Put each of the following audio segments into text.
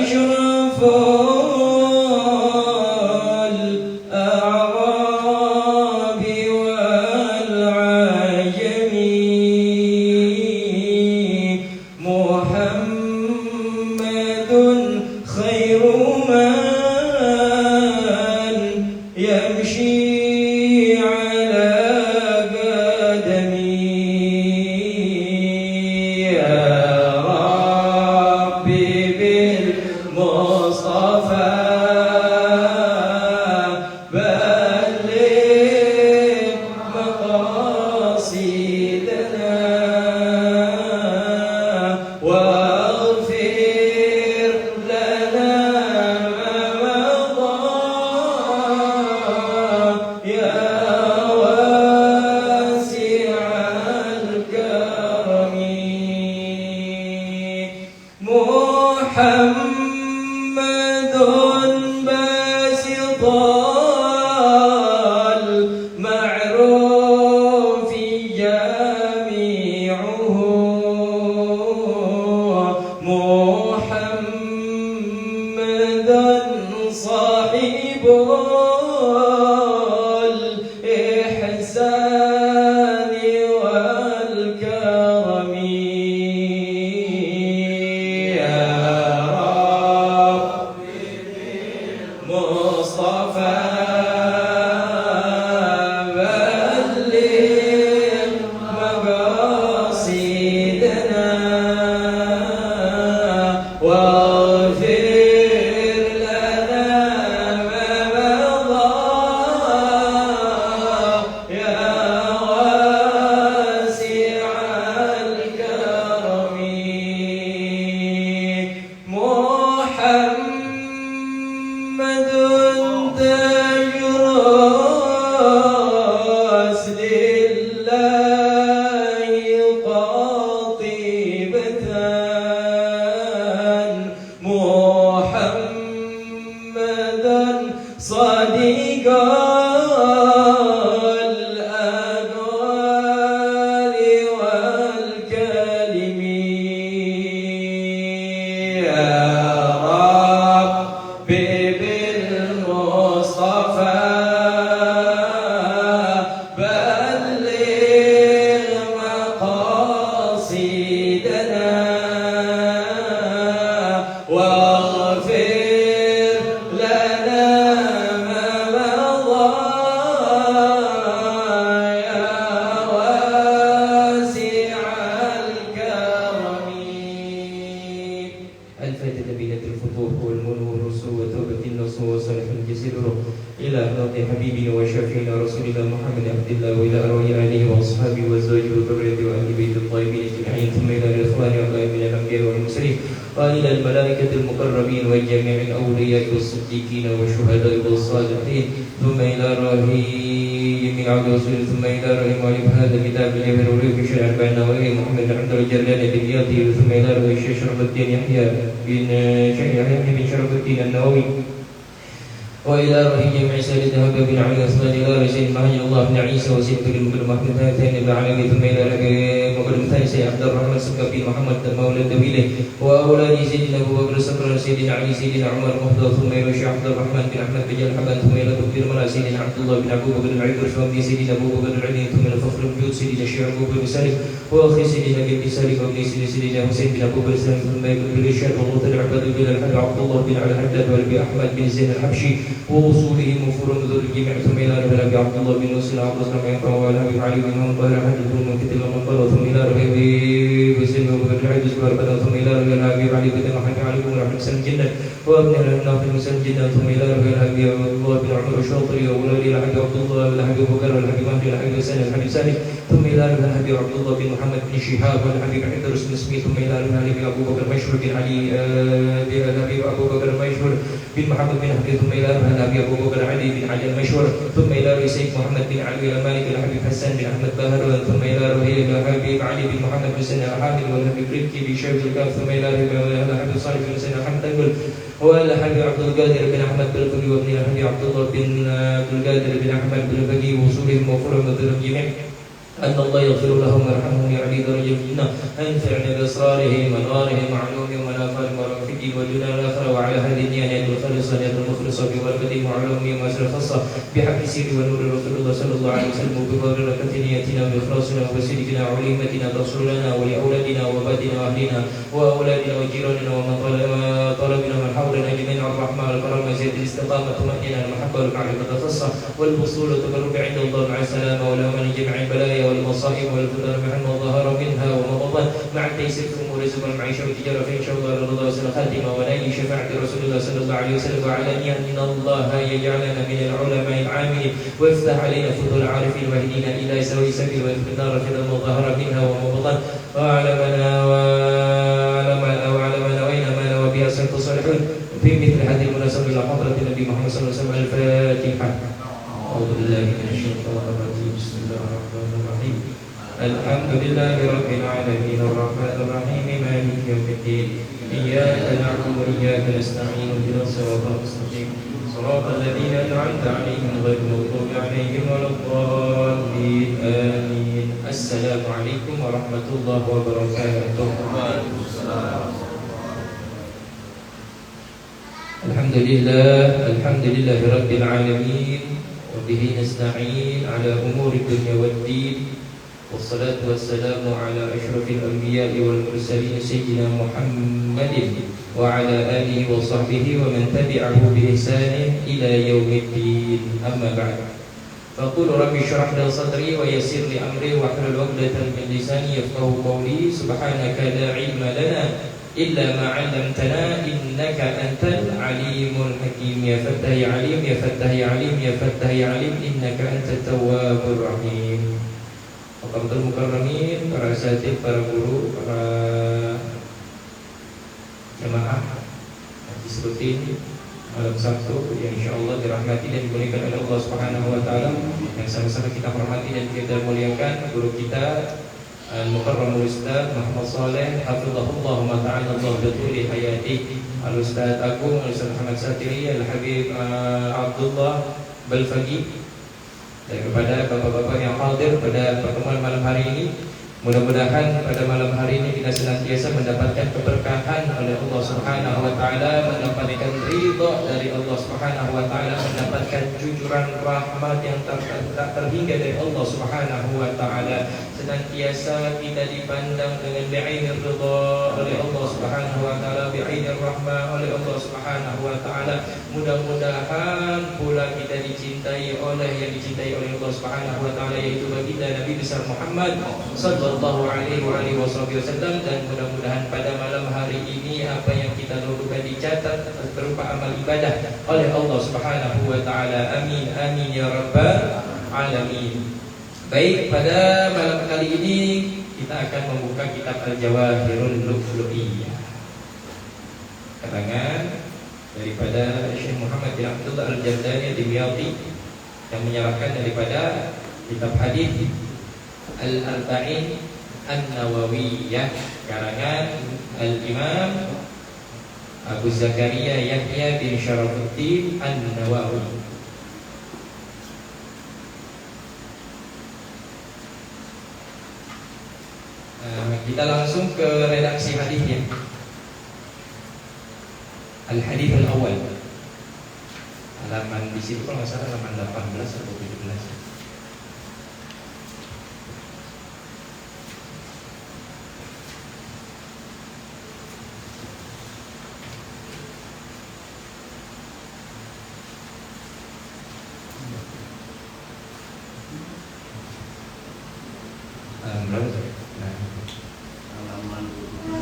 أشرف الأعراب والعجم محمد خير من يمشي على قدمي يا ربي بالمصطفى بلغ مقاصدنا واغفر لنا ما مضى يا واسع الكرم محمد باسط المعروف جامعه محمد صاحب الإحسان والكرم يا ربي بالمصطفى بلغ مقاصدنا واغفر لنا ما مضى يا واسع الكرم محمد تاج رسل الله قاطبة محمدا صديق الأقوال والكلم يا ربي بالمصطفى بلغ مقاصدنا واغفر لنا ما مضى يا واسع الكرم الفاتحة بيد الفتوح والمنور والرسول وتوبة النصوح وصالح الجسر إلى حضرة حبيبنا وشفيعنا رسول الله محمد عبد الله وإلى أرواح آله وأصحابه وأزواجه وذريته وأهل بيت الطيبين أجمعين ثم إلى الإخوان والله من الأنبياء والمرسلين وإلى الملائكة المقربين وجميع الأولياء والصديقين والشهداء والصالحين ثم إلى رحيم عبد الرسول ثم إلى رحيم وعلم هذا كتاب اليمن وليه في شرع بين وإليه محمد عبد الجلال بن ياطي ثم إلى رحيم الشيخ شرف الدين يحيى بن شرف الدين النووي وإلى رحيم جميع سائر الذهب بن علي أصلاد إلى رسول المهج الله بن عيسى وسيد بن محمد ثاني بن علي ثم إلى رحيم ثاني سيد عبد الرحمن السكبي محمد مولى الدويلة وأولاد سيدنا أبو بكر الصقر سيدنا علي سيدنا عمر المهدى ثم إلى الشيخ عبد الرحمن بن أحمد بن الحبان ثم إلى تكبير مرأة سيدنا عبد الله بن أبو بكر العيد وشوامي سيدنا أبو بكر العيد ثم إلى فخر الوجود سيدنا الشيخ أبو بكر سالم وأخي سيدنا جدي سالم وابن سيدنا حسين بن أبو بكر سالم ثم إلى الإرشاد والله العباد بن الحاج عبد الله بن علي الحداد والأبي أحمد بن زين الحبشي ووصولهم وفور نذور الجميع ثم إلى الأبي عبد الله بن نصر عبد الله بن عمر والأبي علي بن طاهر أحد من كتب المنقر ثم إلى الأبي وسلم وبكر العيد سبحانه وتعالى ثم إلى الأبي علي بن محمد علي بن رحمة سلم جنة وابن النافع بن سلم جنة ثم إلى الأبي عبد الله بن عمر الشاطري وولد الحبيب عبد الله بن الحبيب بكر والحبيب مهدي الحبيب حسين الحبيب سالم ثم إلى الحبيب عبد الله بن محمد بن شهاب والحبيب حيدر بن سمي ثم إلى الحبيب أبو بكر مشهور بن علي الحبيب أبو بكر مشهور بن محمد بن حبيب ثم إلى الحبيب أبو بكر علي بن علي المشهور ثم إلى سيد محمد بن علي المالك الحبيب حسن بن أحمد باهر ثم إلى الحبيب علي بن محمد بن سنة الحامل والحبيب رفكي بن شيخ الكاف ثم إلى الحبيب صالح بن سنة حمد أنقل والحبيب عبد القادر بن أحمد بن الفقي وابن الحبيب عبد الله بن عبد القادر بن أحمد بن الفقي وصولهم وفرهم وذرهم جميع أن الله يغفر لهم ويرحمهم ويعلي درجة الجنة أنفعنا بأسرارهم ونوارهم وعلومهم ونافعهم ورفقهم الدين والدنيا والآخرة وعلى هذه النية الخالصة المخلصة ببركة وعلوم وأسرار خاصة بحق سر ونور رسول الله صلى الله عليه وسلم وببركة نيتنا وإخلاصنا وصدقنا وعلمتنا تصل لنا ولأولادنا وبادنا وأهلنا وأولادنا وجيراننا ومن طلبنا من حولنا جميع الرحمة والكرم زيادة الاستقامة طمأنينة المحبة والمعرفة الخاصة والوصول والتقرب عند الله مع السلامة والأمان جميع البلايا والمصائب والفتن محن وظهر منها وما بطن مع التيسير في أمور الرزق والمعيشة والتجارة فإن شاء الله رضا وسل الخاتمة ونيل شفاعة رسول الله صلى الله عليه وسلم وعلى أن الله يجعلنا من العلماء العاملين ويفتح علينا فتوح العارفين الواهدين إلى سوي سبيل ويدخل النار في ما ظهر منها وما بطن وعلمنا وإنما نوى بها سلف الصالحون في مثل هذه المناسبة إلى حضرة النبي محمد صلى الله عليه وسلم. الفاتحة. أعوذ بالله من الشيطان الرجيم. بسم الله الرحمن الرحيم. الحمد لله رب العالمين الرحمن الرحيم مالك يوم الدين إياك نعبد وإياك نستعين اهدنا الصراط المستقيم صراط الذين أنعمت عليهم غير المغضوب عليهم ولا الضالين آمين. السلام عليكم ورحمة الله وبركاته. الحمد لله رب العالمين وبه نستعين على أمور الدنيا والدين والصلاة والسلام على أشرف الأنبياء والمرسلين سيدنا محمد وعلى آله وصحبه ومن تبعه بإحسان إلى يوم الدين. أما بعد فقل رب اشرح لي صدري ويسر لي أمري واحلل عقدة من لساني يفقهوا قولي سبحانك لا علم لنا إلا ما علمتنا إنك أنت العليم الحكيم. يا فتح يا عليم يا فتح يا عليم يا فتح يا عليم إنك أنت التواب الرحيم. Bapak mukarramin, para asatidz, para guru, para jemaah majlis rutin malam Sabtu yang insyaallah dirahmati dan dimuliakan oleh Allah Subhanahu wa taala, yang sama-sama kita hormati dan kita muliakan guru kita Al-Mukarramul Ustaz Muhammad Saleh hafizahullah wa ta'ala Allah bituli hayati, Al-Ustaz Agung Al-Ustaz Muhammad Satiri Al-Habib Abdullah Balfaqi, dan kepada bapak-bapak yang hadir pada pertemuan malam hari ini. Mudah-mudahan pada malam hari ini kita senantiasa mendapatkan keberkahan oleh Allah Subhanahu wa taala, mendapatkan ridha dari Allah Subhanahu wa taala, mendapatkan jujuran rahmat yang tak terhingga dari Allah Subhanahu wa taala. Senantiasa kita dipandang dengan bi'ainir ridha oleh Allah Subhanahu wa taala, bi'ainir rahmah oleh Allah Subhanahu wa taala. Mudah-mudahan pula kita dicintai oleh yang dicintai oleh Allah Subhanahu wa taala, yaitu baginda Nabi besar Muhammad sallallahu alaihi wasallam. Dan mudah-mudahan pada malam hari ini apa yang kita lakukan dicatat berupa amal ibadah oleh Allah Subhanahu wa taala. Amin amin ya rabbal alamin. Baik, pada malam kali ini kita akan membuka kitab Al-Jawahirul Lu'lu'iyah, karangan daripada Syekh Muhammad bin Abdullah Al-Jardani Dimyati, yang menyerahkan daripada kitab hadis Al-Arba'in An-Nawawiyah, karangan Al-Imam Abu Zakaria Yahya bin Syarafuddin An-Nawawi. Kita langsung ke redaksi hadisnya. Al-Hadits Al-Awwal, halaman di situ kalau nggak salah halaman 18 atau 17.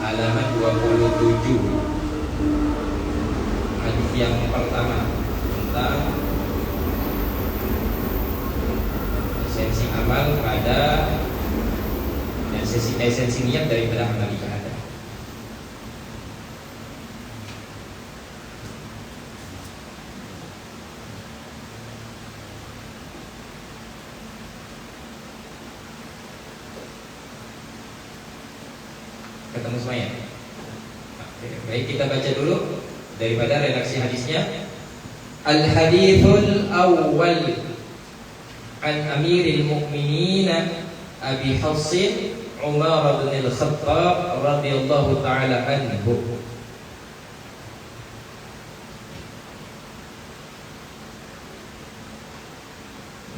Halaman 27. Hadis yang pertama tentang esensi amal pada dan esensi niat daripada amal ibadah. Ketemu semuanya? Baik, kita baca dulu daripada redaksi hadisnya. Al-Hadithul Awwal an Amiril Mu'minin Abi Hafsin Umar bin Al-Khattab radhiyallahu ta'ala anhu.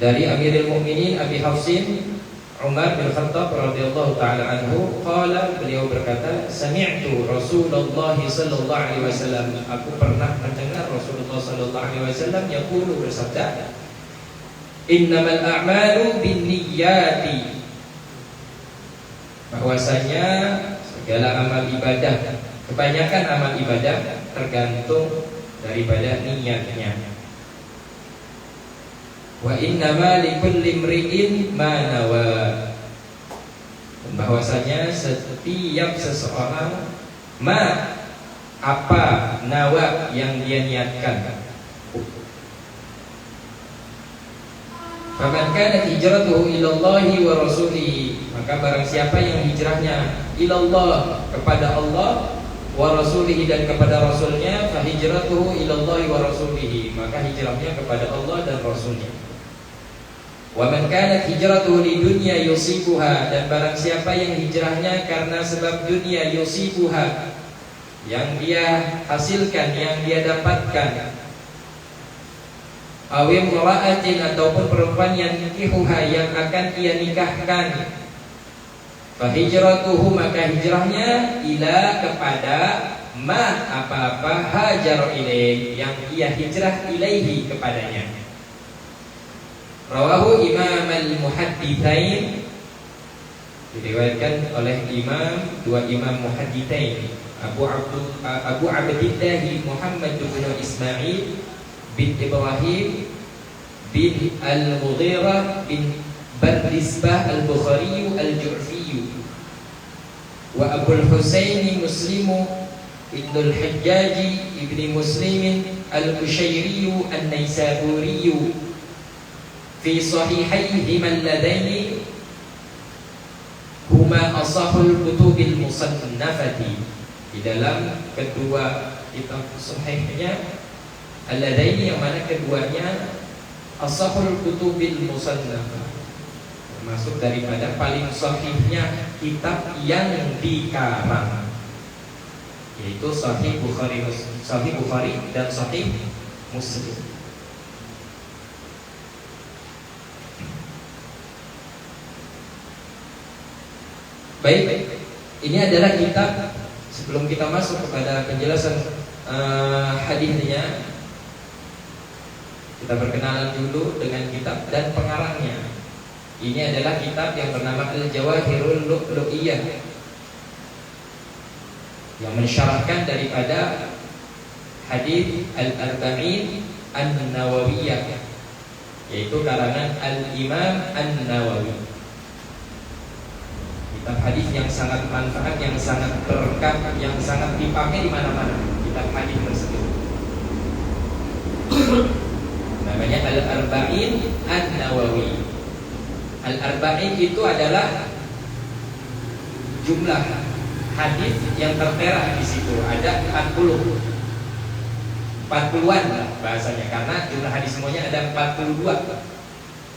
dari Amirul Mukminin Abi Hafsin Umar bin Khattab radhiyallahu taala anhu, qala, beliau berkata, sami'tu Rasulullah sallallahu alaihi wasallam, aku pernah mendengar Rasulullah sallallahu alaihi wasallam yaqulu, bersabda, innamal a'malu binniyati, bahwasanya segala amal ibadah, kebanyakan amal ibadah tergantung daripada niatnya. Wa innama likulli imri'in ma nawa, bahwasanya setiap seseorang apa nawa yang dia niatkan. Faman kana hijratuhu ilallahi wa rasulihi, maka barang siapa yang hijrahnya ilallah, kepada Allah, wa rasulihi, dan kepada rasulnya, fa hijratuhu ilallahi wa rasulihi, maka hijrahnya kepada Allah dan rasulnya. Wa man kanat hijratuhu lidunya yusibuha, dan barang siapa yang hijrahnya karena sebab dunia, yusibuha, yang dia hasilkan, yang dia dapatkan, awim mura'atin, ataupun perempuan yang nikihuha, yang akan ia nikahkan, fa hijratuhu, maka hijrahnya ila, kepada apa-apa hajar ilaih, yang ia hijrah ilaihi, kepadanya. Rawahu Imam al-Muhadditsain, diriwayatkan oleh dua imam muhadditsain, Abu Abdillah Muhammad bin Ismail bin Ibrahim bin Al-Mughirah bin Bardisbah Al-Bukhari Al-Ju'fi, wa Abu Husain Muslim ibn Al-Hajjaj ibn Muslim Al-Kushairi An-Naisaburi fi sahihayhima alladaini huma asahul kutubil musannafati, di dalam kedua kitab sahihnya alladaini, yang mana keduanya asahul kutubil musannafah, termasuk daripada paling sahihnya kitab yang dikarang, yaitu Sahih Bukhari dan Sahih Muslim. Baik, ini adalah kitab. Sebelum kita masuk kepada penjelasan hadisnya, kita berkenalan dulu dengan kitab dan pengarangnya. Ini adalah kitab yang bernama Al-Jawahirul Lu'lu'iyah, yang mensyarahkan daripada hadis Al-Arba'in An-Nawawiyah, yaitu karangan Al-Imam An-Nawawi. Kitab hadis yang sangat manfaat, yang sangat berkah, yang sangat dipakai di mana-mana. Kitab hadis tersebut namanya Al-Arba'in An-Nawawi. Al-Arba'in itu adalah jumlah hadis yang tertera di situ. Ada 40-an lah bahasanya, karena jumlah hadis semuanya ada 42.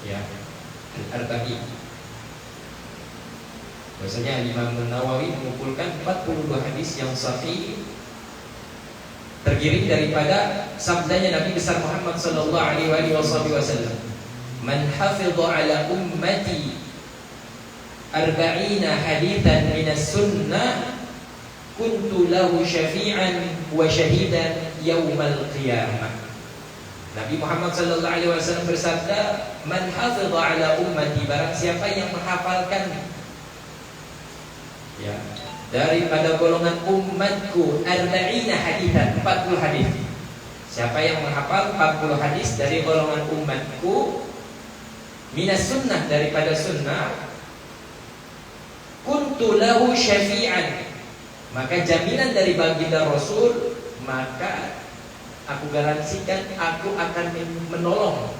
Ya, Al-Arba'in. Biasanya Imam Nawawi mengumpulkan 42 hadis yang sahih, tergiring daripada sabdanya Nabi besar Muhammad sallallahu alaihi wasallam, man hafidha ala ummati 40 haditsan minas sunnah kuntu lahu syafi'an wa syahidan yaumal qiyamah. Nabi Muhammad sallallahu alaihi wasallam bersabda, man hafidha ala ummati, barang siapa yang menghafalkan, ya, daripada golongan umatku 40 haditsan, 40 hadis. Siapa yang menghafal 40 hadis dari golongan umatku, minas sunnah, daripada sunnah, kuntu lahu syafi'an, maka jaminan dari baginda Rasul, maka aku garansikan aku akan menolong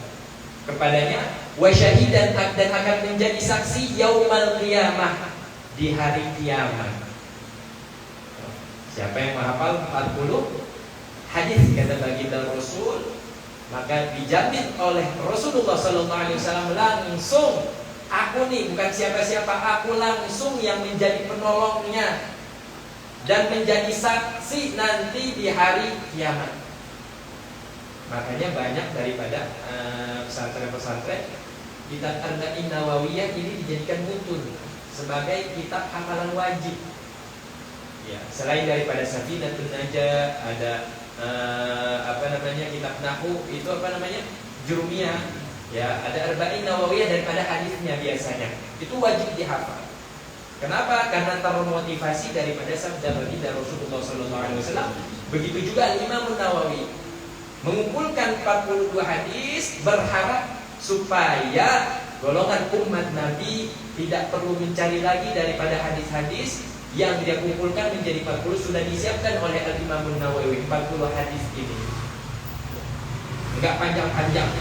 kepadanya, wa syahidan, dan akan menjadi saksi yaumal qiyamah, di hari kiamat. Siapa yang menghafal 40 hadis kata baginda Rasul, maka dijamin oleh Rasulullah sallallahu alaihi wasallam langsung, aku nih bukan siapa-siapa, aku langsung yang menjadi penolongnya dan menjadi saksi nanti di hari kiamat. Makanya banyak daripada pesantren-pesantren Kitab Arba'in Nawawiyah ini dijadikan mutun sebagai kitab hafalan wajib. Ya, selain daripada Safinatun Najah, ada kitab Nahwu, itu Jurumiyah. Ya, ada Arba'in Nawawiyah daripada hadisnya biasanya. Itu wajib dihafal. Kenapa? Karena termotivasi daripada sabda baginda Rasulullah SAW. Begitu juga Imam Nawawi mengumpulkan 42 hadis, berharap supaya golongan umat Nabi tidak perlu mencari lagi daripada hadis-hadis yang dia kumpulkan menjadi 40, sudah disiapkan oleh Imam Nawawi 40 hadis ini. Enggak panjang-panjang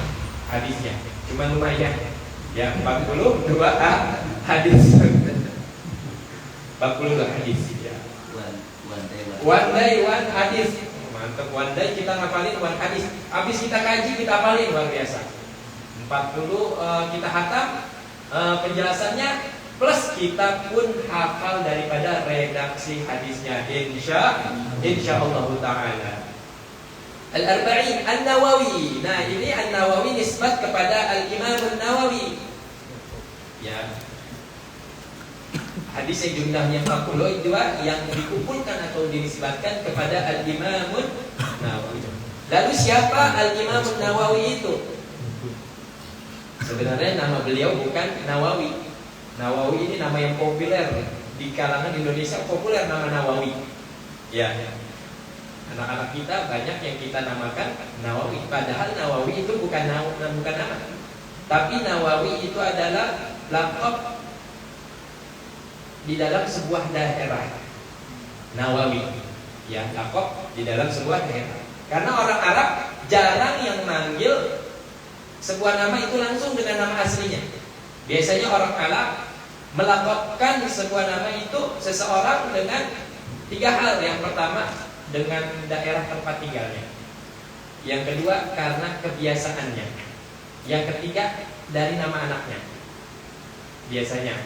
hadisnya, cuma lumayan. Ya, 42 hadis. 40 hadis ya. One day one hadis. Mantap, one day kita ngapalin one hadis. Habis kita kaji kita hafalin, luar biasa. 40 kita hatam penjelasannya, plus kita pun hafal daripada redaksi hadisnya, insya Allah taala. Al-Arba'in An-Nawawi. Nah, ini An-Nawawi nisbat kepada Al-Imam An-Nawawi. Ya. Hadis yang jumlahnya 42 yang dikumpulkan atau dinisbatkan kepada Al-Imam An-Nawawi. Lalu siapa Al-Imam An-Nawawi itu? Sebenarnya nama beliau bukan Nawawi. Nawawi ini nama yang populer di kalangan Indonesia, populer nama Nawawi. Ya. Anak-anak kita banyak yang kita namakan Nawawi, padahal Nawawi itu bukan nama. Tapi Nawawi itu adalah laqab di dalam sebuah daerah. Nawawi, ya, laqab di dalam sebuah daerah. Karena orang Arab jarang yang manggil sebuah nama itu langsung dengan nama aslinya. Biasanya orang Arab melaqabkan sebuah nama itu seseorang dengan 3 hal. Yang pertama, dengan daerah tempat tinggalnya. Yang kedua, karena kebiasaannya. Yang ketiga, dari nama anaknya. Biasanya.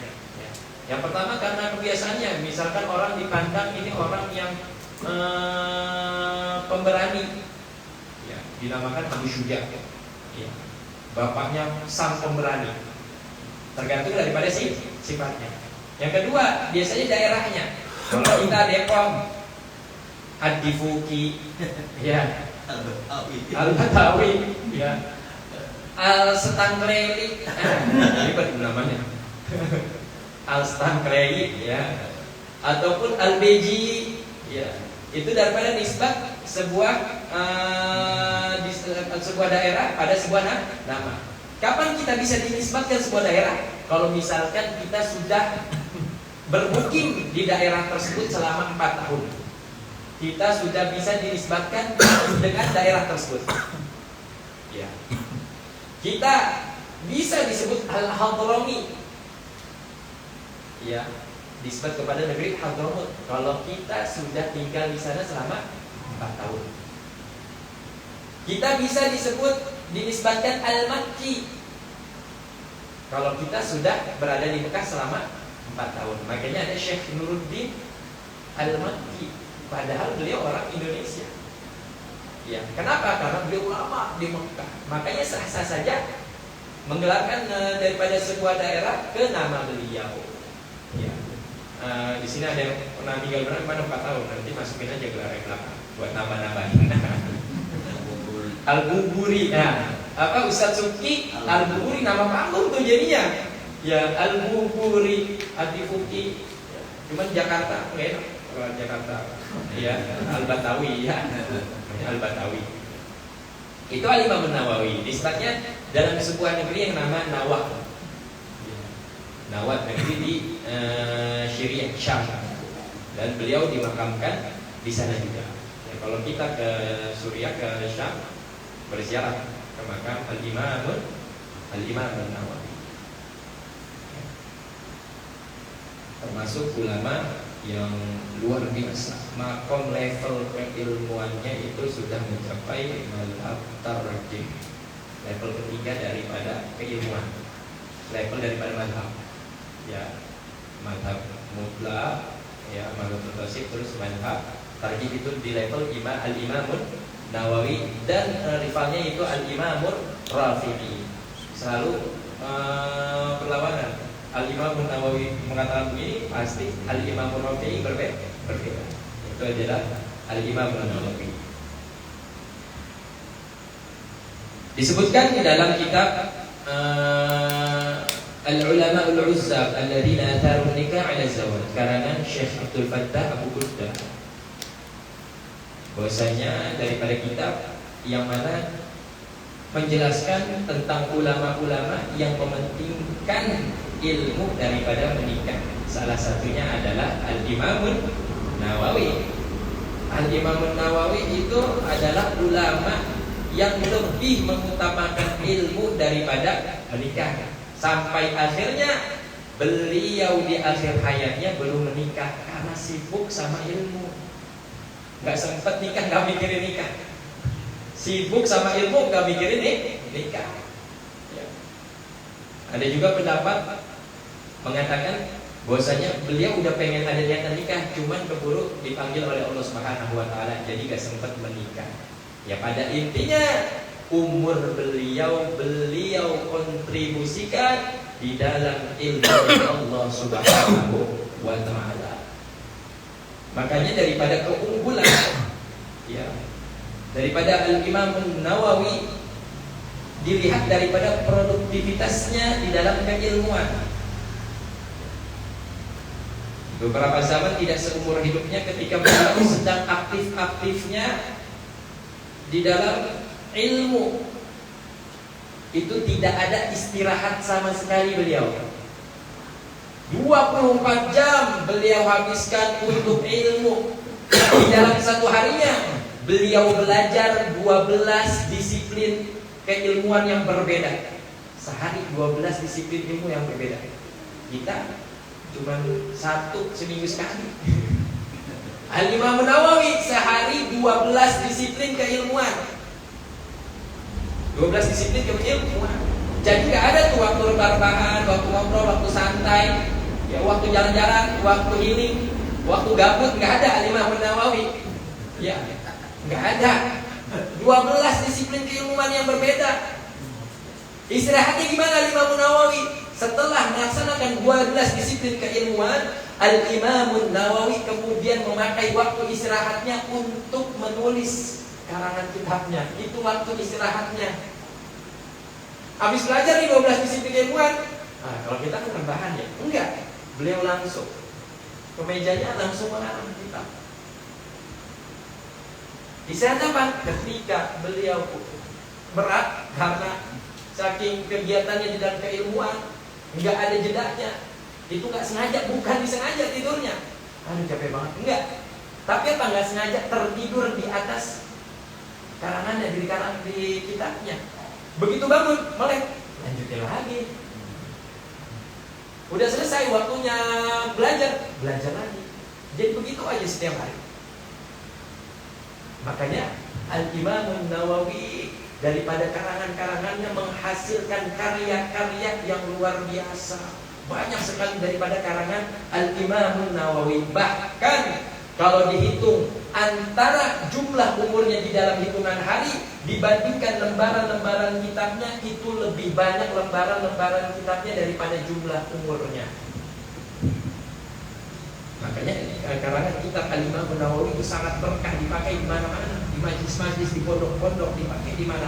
Yang pertama karena kebiasaannya. Misalkan orang dipandang ini orang yang pemberani, ya, dinamakan Abu Syuja. Ya. Bapaknya sang pemberani. Tergantung daripada sifatnya. Yang kedua, biasanya daerahnya. Kalau kita Depok, Ad-Difuki, ya, Al-Batawi, ya, Al-Stangkleli, ini namanya, Al-Stangkleli, ya, ataupun Al-Beji, ya, itu daripada nisbat sebuah daerah pada sebuah nama. Kapan kita bisa dinisbatkan sebuah daerah? Kalau misalkan kita sudah bermukim di daerah tersebut selama 4 tahun. Kita sudah bisa dinisbatkan dengan daerah tersebut. Ya. Kita bisa disebut Al-Hadrami. Ya, disebut kepada negeri Hadramut kalau kita sudah tinggal di sana selama 4 tahun. Kita bisa disebut dinisbatkan Al-Makki kalau kita sudah berada di Mekah selama 4 tahun. Makanya ada Syekh Nuruddin Al-Makki. Padahal beliau orang Indonesia. Ya, kenapa? Karena beliau ulama di Mekah. Makanya sah-sah saja menggelarkan daripada sebuah daerah ke nama beliau. Ya. Di sini ada yang pernah tinggal berapa? 4 tahun. Nanti masukin aja gelar yang belakang buat nama-namain. Al-Buburi. Nah, Ustadz Suki Al-Buburi nama panggung tuh jadinya. Ya, Al-Buburi, Ad-Difuki. Ya. Cuman Jakarta enggak enak. Jakarta, ya, Al-Batawi, ya, Al-Batawi. Itu Al-Imam Nawawi. Nisbatnya dalam sebuah negeri yang nama Nawat. Nawat negeri di Syria, Syam. Dan beliau dimakamkan di sana juga. Ya, kalau kita ke Suriah, ke Syam, berziarah ke makam Al-Imam Nawawi. Termasuk ulama yang luar biasa. Makom level keilmuannya itu sudah mencapai mazhab tarjih, level ketiga daripada keilmuan, level daripada mazhab, ya, mazhab mutlak, ya, mazhab mutawasit, terus mazhab tarjih itu di level Al-Imam Nawawi, dan rivalnya itu Al-Imam Rafi'i. Selalu perlawanan. Al-Imam Nawawi mengatakan begini, pasti Al-Imam Rafi'i berbeda. Itu adalah Al-Imam Nawawi. Disebutkan di dalam kitab Al-Ulama Al-Uzzab Alladzina atharu nikah ala zawaj, karangan Syekh Abdul Fattah Abu Burdah, bahwasanya daripada kitab yang mana menjelaskan tentang ulama-ulama yang mementingkan ilmu daripada menikah. Salah satunya adalah Al-Imam Nawawi. Al-Imam Nawawi itu adalah ulama yang lebih mengutamakan ilmu daripada menikah. Sampai akhirnya beliau di akhir hayatnya belum menikah karena sibuk sama ilmu. Gak sempat nikah, gak mikirin nikah. Sibuk sama ilmu, gak mikirin nikah. Ya. Ada juga pendapat mengatakan bahwasanya beliau udah pengen ada niatan nikah, cuman keburu dipanggil oleh Allah Subhanahu wa taala, jadi gak sempat menikah. Ya pada intinya umur beliau kontribusikan di dalam ilmu Allah Subhanahu wa taala. Makanya daripada keunggulan ya, daripada Al-Imam Nawawi dilihat daripada produktivitasnya di dalam keilmuan. Beberapa zaman tidak seumur hidupnya ketika beliau sedang aktif-aktifnya di dalam ilmu, itu tidak ada istirahat sama sekali beliau. 24 jam beliau habiskan untuk ilmu. Di dalam satu harinya beliau belajar 12 disiplin keilmuan yang berbeda. Sehari 12 disiplin ilmu yang berbeda. Kita cuma satu seminggu sekali. Al-Imam Nawawi sehari 12 disiplin keilmuan. 12 disiplin keilmuan. Jadi gak ada tuh waktu rebahan, waktu ngobrol, waktu santai, ya waktu jalan-jalan, waktu healing, waktu gabut, gak ada Al-Imam Nawawi. Ya, gak ada. 12 disiplin keilmuan yang berbeda. Istirahatnya gimana Al-Imam Nawawi? Setelah melaksanakan 12 disiplin keilmuan, Al-Imam Nawawi kemudian memakai waktu istirahatnya untuk menulis karangan kitabnya. Itu waktu istirahatnya. Habis belajar nih 12 disiplin keilmuan. Nah, kalau kita kan rebahan ya. Enggak. Beliau langsung ke mejanya, langsung mengarang kitab. Di saat apa? Ketika beliau berat karena saking kegiatannya di dalam keilmuan, enggak ada jedanya. Itu enggak sengaja, bukan disengaja tidurnya. Aduh capek banget, enggak. Tapi apa enggak sengaja tertidur di atas karangannya, di kitabnya. Begitu bangun, melek, lanjutin lagi. Udah selesai waktunya belajar lagi. Jadi begitu aja setiap hari. Makanya Al-Imam Nawawi daripada karangan-karangannya menghasilkan karya-karya yang luar biasa. Banyak sekali daripada karangan Al-Imam Nawawi. Bahkan kalau dihitung antara jumlah umurnya di dalam hitungan hari dibandingkan lembaran-lembaran kitabnya, itu lebih banyak lembaran-lembaran kitabnya daripada jumlah umurnya. Makanya karangan kitab Al-Imam Nawawi itu sangat berkah, dipakai di mana-mana, di majlis-majlis, di pondok-pondok, dipakai di mana.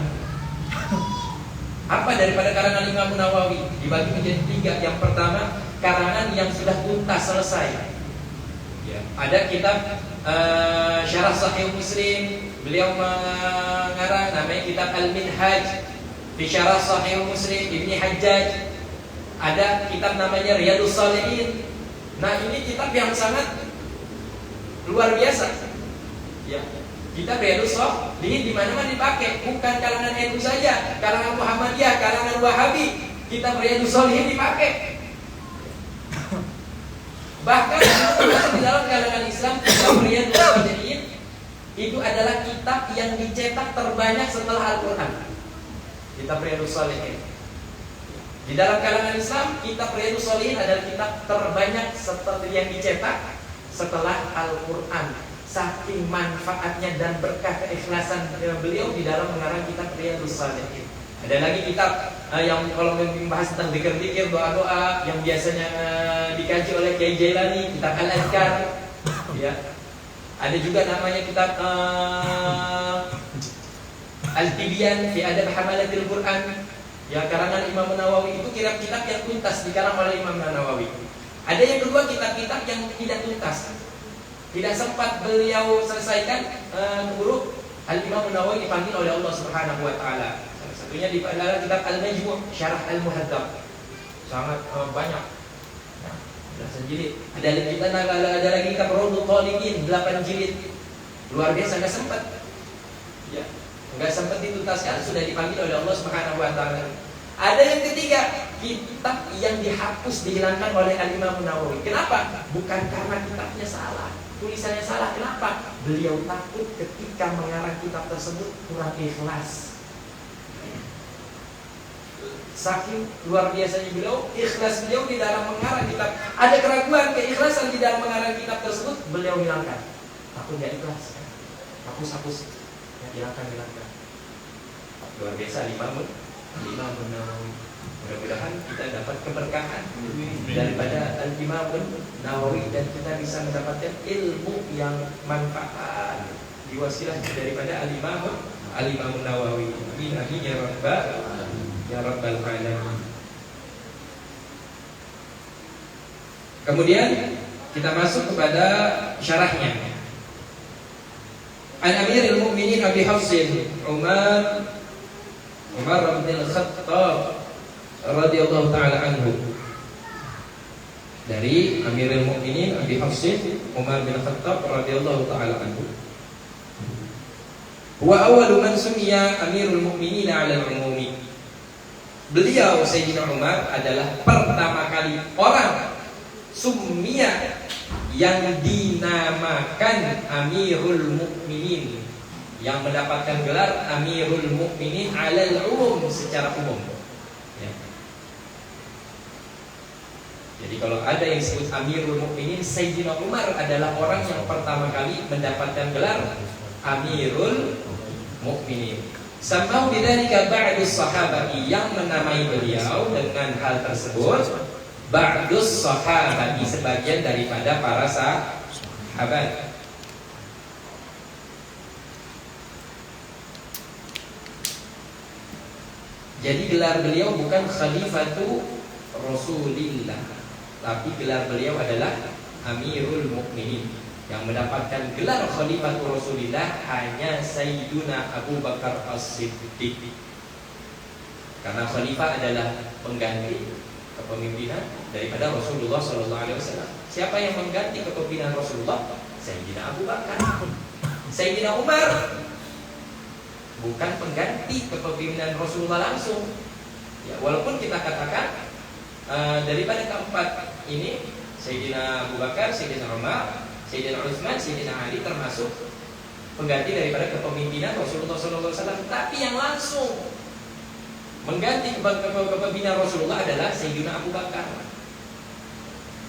Apa daripada karangan Imam Nawawi? Dibagi menjadi 3. Yang pertama, karangan yang sudah tuntas selesai. Ya, ada kitab Syarah Sahih Muslim, beliau mengarang namanya kitab Al-Minhaj fi Syarah Sahih Muslim Ibni Hajjaj. Ada kitab namanya Riyadhus Shalihin. Nah, ini kitab yang sangat luar biasa. Ya, kitab Riyadhus Shalihin di mana-mana dipakai, bukan kalangan NU saja, kalangan Muhammadiyah, kalangan Wahabi, kitab Riyadhus Shalihin dipakai. Bahkan di dalam kalangan Islam, kitab Riyadhus Shalihin itu adalah kitab yang dicetak terbanyak setelah Al-Quran. Kitab Riyadhus Shalihin. Di dalam kalangan Islam, kitab Riyadhus Shalihin adalah kitab terbanyak setelah yang dicetak setelah Al-Quran. Saking manfaatnya dan berkah keikhlasan beliau di dalam mengarang kitab Riyadhus Shalihin. Ada lagi kitab yang kalau membahas tentang zikir-zikir, doa-doa yang biasanya dikaji oleh Kiai Jailani, kitab Al-Azkar. Ya. Ada juga namanya kitab Al-Tibyan fi Adab Hamalatil Quran. Ya, karangan Imam Nawawi itu kitab-kitab yang tuntas dikarang oleh Imam Nawawi. Ada yang kedua kitab-kitab yang tidak tuntas, tidak sempat beliau selesaikan, keburu Al-Imam Nawawi dipanggil oleh Allah Subhanahu wa taala. Salah satunya di dalam kitab Al-Majmu' Syarah Al-Muhadzab. Sangat banyak. Nah, belasan jilid. Ada lagi kitab Rawdhul Talibin 8 jilid. Luar biasa, enggak sempat. Ya, enggak sempat dituntaskan, sudah dipanggil oleh Allah Subhanahu wa taala. Ada yang ketiga, kitab yang dihapus, dihilangkan oleh Al-Imam Nawawi. Kenapa? Bukan karena kitabnya salah, tulisannya salah. Kenapa? Beliau takut ketika mengarang kitab tersebut kurang ikhlas. Saking luar biasanya beliau, ikhlas beliau di dalam mengarang kitab. Ada keraguan, keikhlasan di dalam mengarang kitab tersebut, beliau hilangkan. Takut tidak ikhlas, hapus, hilangkan. Luar biasa Imam Nawawi. Mudah-mudahan kita dapat keberkahan daripada Al-Imam Nawawi dan kita bisa mendapatkan ilmu yang manfaat diwasilah daripada Al-Imam Nawawi. Amin ya rabbal alamin. Kemudian kita masuk kepada syarahnya. An Amirul Mukminin Abi Hafsin Umar bin Khattab radhiyallahu taala anhu. Dari Amirul Mukminin Abi Hafsin Umar bin Khattab radhiyallahu taala anhu. Wa awwalu man sumiya Amirul Mukminin 'ala al-umumi. Beliau Sayyidina Umar adalah pertama kali orang sumiya yang dinamakan Amirul Mukminin, yang mendapatkan gelar Amirul Mukminin 'alal umum, secara umum. Ya. Jadi kalau ada yang disebut Amirul Mukminin, Sayyidina Umar adalah orang yang pertama kali mendapatkan gelar Amirul Mukminin. Sampai bidzalika ba'dus sahabati, yang menamai beliau dengan hal tersebut ba'dus sahabati, sebagian daripada para sahabat. Jadi gelar beliau bukan Khalifatu Rasulillah, tapi gelar beliau adalah Amirul Mukminin. Yang mendapatkan gelar Khalifatu Rasulillah hanya Sayyiduna Abu Bakar As-Siddiq. Karena khalifah adalah pengganti kepemimpinan daripada Rasulullah SAW. Siapa yang mengganti kepemimpinan Rasulullah? Sayyidina Abu Bakar. Sayyidina Umar bukan pengganti kepemimpinan Rasulullah langsung. Ya, walaupun kita katakan daripada keempat ini, Sayyidina Abu Bakar, Sayyidina Umar, Sayyidina Utsman, Sayyidina Ali termasuk pengganti daripada kepemimpinan Rasulullah SAW. Tapi yang langsung mengganti kepemimpinan Rasulullah adalah Sayyidina Abu Bakar.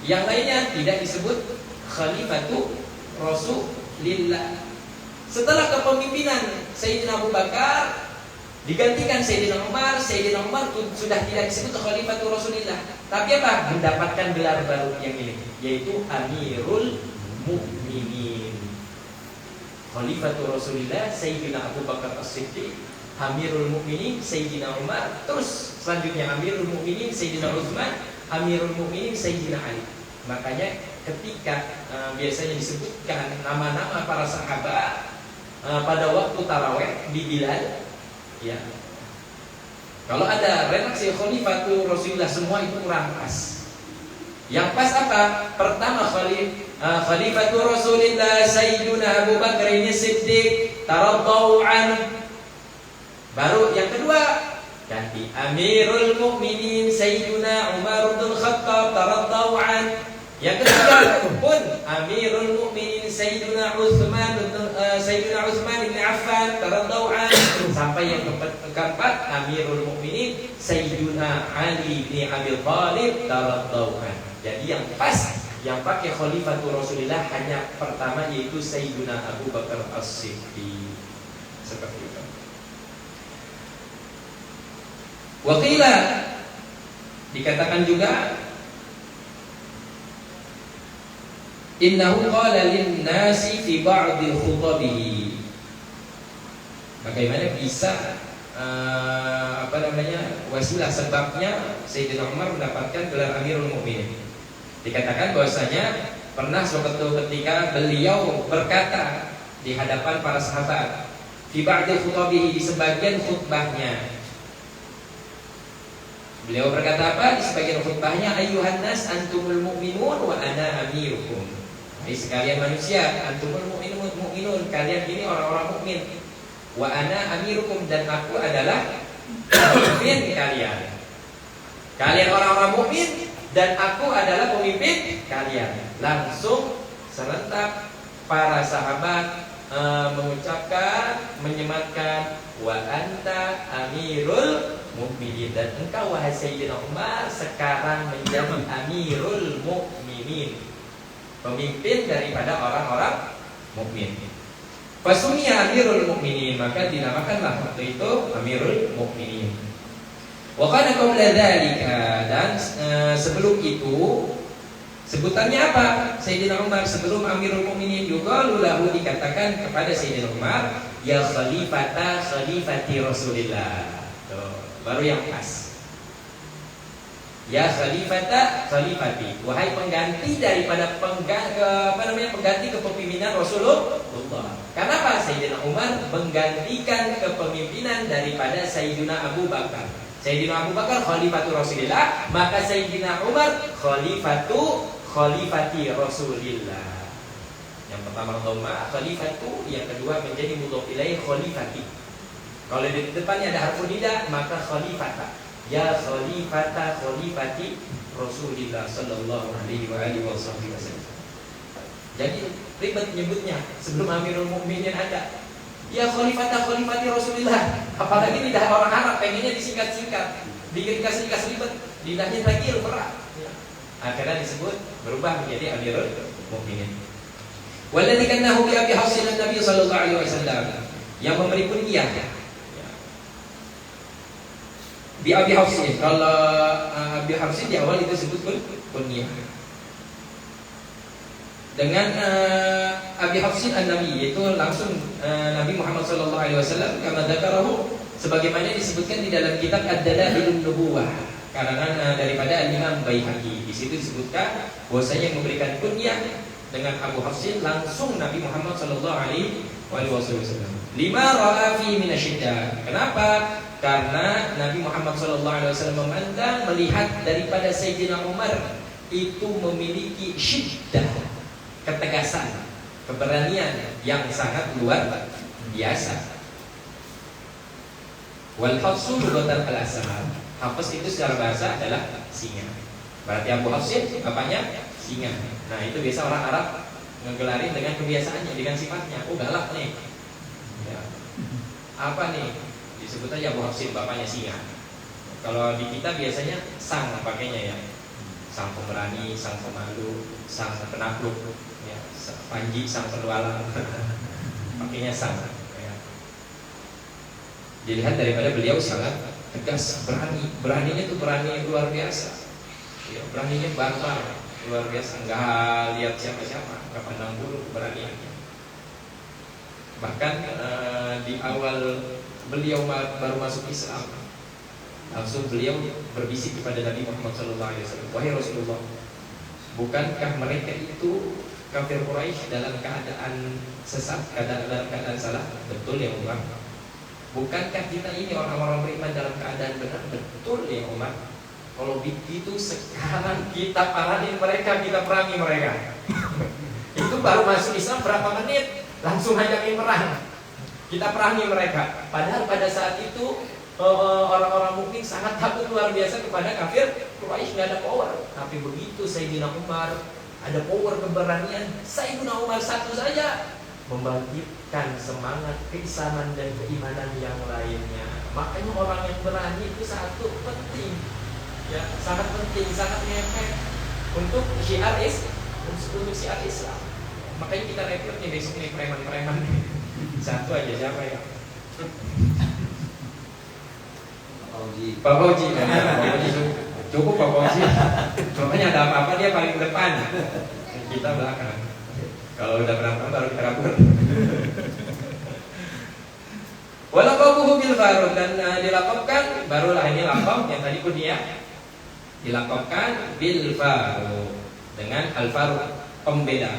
Yang lainnya tidak disebut Khalifatu Rasulillah. Setelah kepemimpinan Sayyidina Abu Bakar digantikan Sayyidina Umar sudah tidak disebut Khalifatu Rasulillah, tapi apa? Mendapatkan gelar baru yang ini, yaitu Amirul Mukminin. Khalifatu Rasulillah Sayyidina Abu Bakar As-Siddiq, Amirul Mukminin Sayyidina Umar, terus selanjutnya Amirul Mukminin Sayyidina Utsman, Amirul Mukminin Sayyidina Ali. Makanya ketika biasanya disebutkan nama-nama para sahabat pada waktu taraweh di Bilal, ya. Kalau ada redaksi Khalifatu Rasulillah semua itu kurang pas. Yang pas apa? Pertama Khalifatu Rasulillah Sayyiduna Abu Bakar ini Siddiq taradhau anhu. Baru yang kedua ganti Amirul Mukminin Sayyiduna Umar bin Khattab taradhau anhu. Yang ketiga pun Amirul Mukminin Sayyiduna Utsman bin Affan taradhau anhu. Sampai yang keempat Amirul Mukminin Sayyiduna Ali bin Abi Thalib taradhau anhu. Jadi yang pas, yang pakai Khalifatu Rasulillah hanya pertama, yaitu Sayyiduna Abu Bakar As-Siddiq. Seperti itu. Waqila, dikatakan juga, innahu qala lin-nasi fi ba'di khutabihi. Bagaimana bisa wasilah sebabnya Sayyidina Umar mendapatkan gelar Amirul Mukminin. Dikatakan bahwasanya pernah suatu ketika beliau berkata di hadapan para sahabat, fi ba'di khutabihi, di sebagian khutbahnya. Beliau berkata apa di sebagian khutbahnya? Ayyuhan nas antumul mu'minun wa ana amirukum. Hai sekalian manusia, antumul mu'minun, kalian ini orang-orang mukmin. Wa ana amirukum, dan aku adalah pemimpin kalian. Kalian orang-orang mukmin dan aku adalah pemimpin kalian. Langsung serentak para sahabat mengucapkan, menyematkan, wa anta amirul mukminin, dan engkau wahai Sayyidina Umar sekarang menjadi amirul mukminin, pemimpin daripada orang-orang mukmin. Fasumiya amirul mukminin, maka dinamakanlah waktu itu amirul mukminin. Wa kana qabla dzalika, dan sebelum itu sebutannya apa? Sayyidina Umar sebelum amirul mukminin juga lahu, dikatakan kepada Sayyidina Umar, ya khalifati Rasulillah. Tuh, baru yang pas. Ya khalifati, wahai pengganti daripada pengganti kepemimpinan Rasulullah. Kenapa Sayyidina Umar menggantikan kepemimpinan daripada Sayyidina Abu Bakar? Sayyidina Abu Bakar khalifatu Rasulillah, maka Sayyidina Umar khalifati Rasulillah. Yang pertama dhamma khalifatu, yang kedua menjadi mudhof ilaih khalifati. Kalau di depannya ada harfun nida, maka khalifata. Ya khalifati Rasulillah sallallahu alaihi wasallam. Jadi ribet nyebutnya sebelum Amirul Mukminin ada. Ya khalifati Rasulillah. Apalagi lidah orang Arab pengennya disingkat-singkat, dikasih ribet, lidahnya tagil berat. Akhirnya disebut berubah menjadi Amirul Mukminin. Walladzi kannahu bi Abi Hafsin Nabi sallallahu alaihi wasallam, yang memberi kunyah bi Abi Hafsin. Kalau Abi Hafsin di awal itu disebut kunyah dengan Abi Hafsin an-Nabi, yaitu langsung Nabi Muhammad sallallahu alaihi wasallam, kama dzakarahu, sebagaimana disebutkan di dalam kitab Ad-Dalailun Nubuwah karangan daripada Imam Baihaqi. Di situ disebutkan bahwasanya yang memberikan kunyah dengan Abu Hafsin langsung Nabi Muhammad sallallahu alaihi wasallam. Lima ra'a fi minasyiddah. Kenapa? Karena Nabi Muhammad sallallahu alaihi wasallam memandang, melihat daripada Sayyidina Umar itu memiliki syiddah, ketegasan, keberanian yang sangat luar biasa. Wal hafsu lughatan al-asad. Hafs itu secara bahasa adalah singa. Berarti Abu Hafsin apanya? Singa. Nah, itu biasa orang Arab ngegelarin dengan kebiasaannya, dengan sifatnya. Oh, galak nih. Ya. Apa nih? Disebut aja Abu Hafsin, bapaknya singa. Kalau di kita biasanya sang pakainya ya. Sang pemberani, sang pemalu, sang penakluk, ya. Panji, sang petualang. Pakainya sang. Ya. Dilihat daripada beliau sangat tegas, beraninya itu berani luar biasa. Ya, beraninya barbar, luar biasa. Enggak lihat siapa-siapa, enggak pandang bulu keberaniannya. Bahkan di awal beliau baru masuk Islam, langsung beliau berbisik kepada Nabi Muhammad SAW, wahai Rasulullah, bukankah mereka itu kafir Quraisy dalam keadaan sesat, dalam keadaan salah? Betul ya Umar. Bukankah kita ini orang-orang beriman dalam keadaan benar? Betul ya Umar. Kalau begitu sekarang kita parahin mereka, kita perangi mereka. Itu baru masuk Islam berapa menit, langsung hajakin perang. Kita perangi mereka. Padahal pada saat itu orang-orang mukmin sangat takut luar biasa kepada kafir Quraisy, nggak ada power. Tapi begitu Sayyidina Umar ada power, keberanian, Sayyidina Umar satu saja membangkitkan semangat keislaman dan keimanan yang lainnya. Makanya orang yang berani itu satu penting, ya, sangat penting, sangat ngepek untuk syiar Islam. Makanya kita rekrut nih besok nih preman-preman. Satu aja, siapa ya? Pak Fauzi, cukup Pak Fauzi. Pokoknya ada apa-apa dia paling depan, kita belakang. Kalau udah berapa baru kita kabur. Walaqabuhu bil Faruq, dan dilakopkan, barulah ini lakob yang tadi kunyah, dilakopkan bil Faruq dengan al Faruq, pembeda.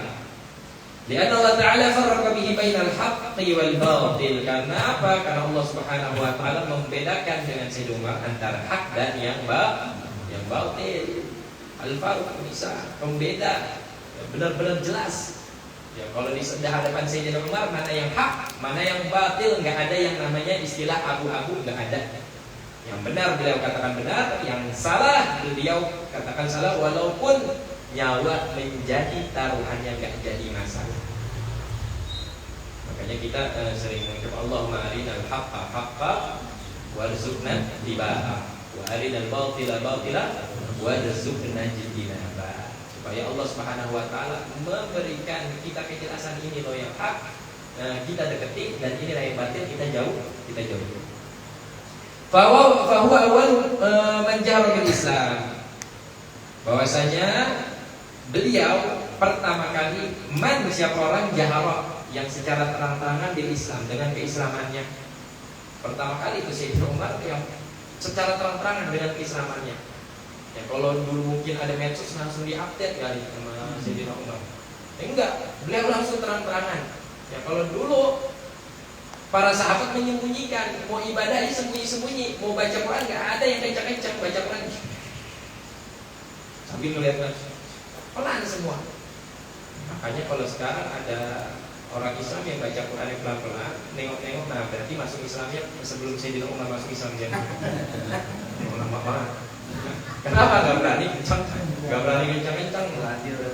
Lianna Allah Ta'ala farraqa bihi bainal haqqi wal batil. Karena apa? Karena Allah Subhanahu wa taala membedakan dengan Sayyidina Umar antara hak dan yang batil. Al Faruq bisa pembeda, benar-benar jelas. Ya, kalau di hadapan Sayyidina Umar, mana yang hak, mana yang batil, nggak ada yang namanya istilah abu-abu, nggak ada. Yang benar beliau katakan benar, yang salah beliau katakan salah, walaupun nyawa menjadi taruhannya, nggak jadi masalah. Makanya kita sering mengucap Allahumma arinal haqqa haqqa warzuqna ittiba'ah wa arinal batila batila warzuqna ijtinabah. Supaya Allah Subhanahu wa taala memberikan kita kejelasan, ini loh yang hak, kita deketi, dan inilah yang batil, kita jauh. Fahuwa awal man jahara bil Islam. Bahwasanya beliau pertama kali siapa orang jahara, yang secara terang-terangan bil Islam, dengan keislamannya. Pertama kali itu Sayyidina Umar yang secara terang-terangan dengan keislamannya. Ya, kalau dulu mungkin ada medsos langsung diupdate kali sama Sayyidina Umar. Enggak, beliau langsung terang-terangan. Ya, kalau dulu para sahabat menyembunyikan, mau ibadah aja sembunyi-sembunyi, mau baca Quran nggak ada yang kencang-kencang baca Quran. Sambil ngeliat pelan semua. Makanya kalau sekarang ada orang Islam yang baca Quran yang pelan-pelan, nengok-nengok, nah berarti masuk Islamnya sebelum Sayyidina Umar masuk Islam jadi. Lama banget. Kenapa gak berani kencang? Gak berani kencang-kencang.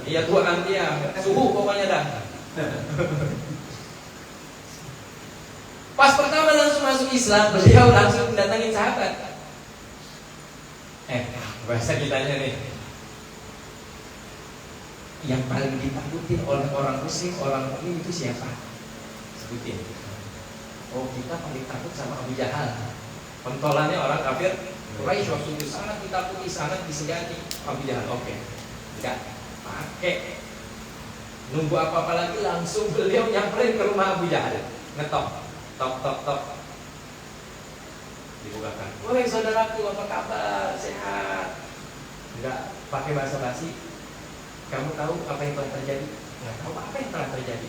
Iya Tuhan dia, suhu pokoknya dah. Pas pertama langsung masuk Islam, beliau langsung datangin sahabat. Bahasa kitanya nih, yang paling ditakutin oleh orang muslim, orang mukmin itu siapa? Sebutin. Oh, kita paling takut sama Abu Jahal. Pentolannya orang kafir Quraisy waktu itu, sangat ditakuti, sangat disegani. Abu Jahal, oke. Enggak pakai nunggu apa-apa lagi, langsung beliau nyamperin ke rumah Abu Jahal, ngetok, tok. Dibukakan. Woi saudaraku, apa kabar? Sehat? Enggak pakai bahasa basi. Kamu tahu apa yang telah terjadi? Enggak tahu apa yang telah terjadi.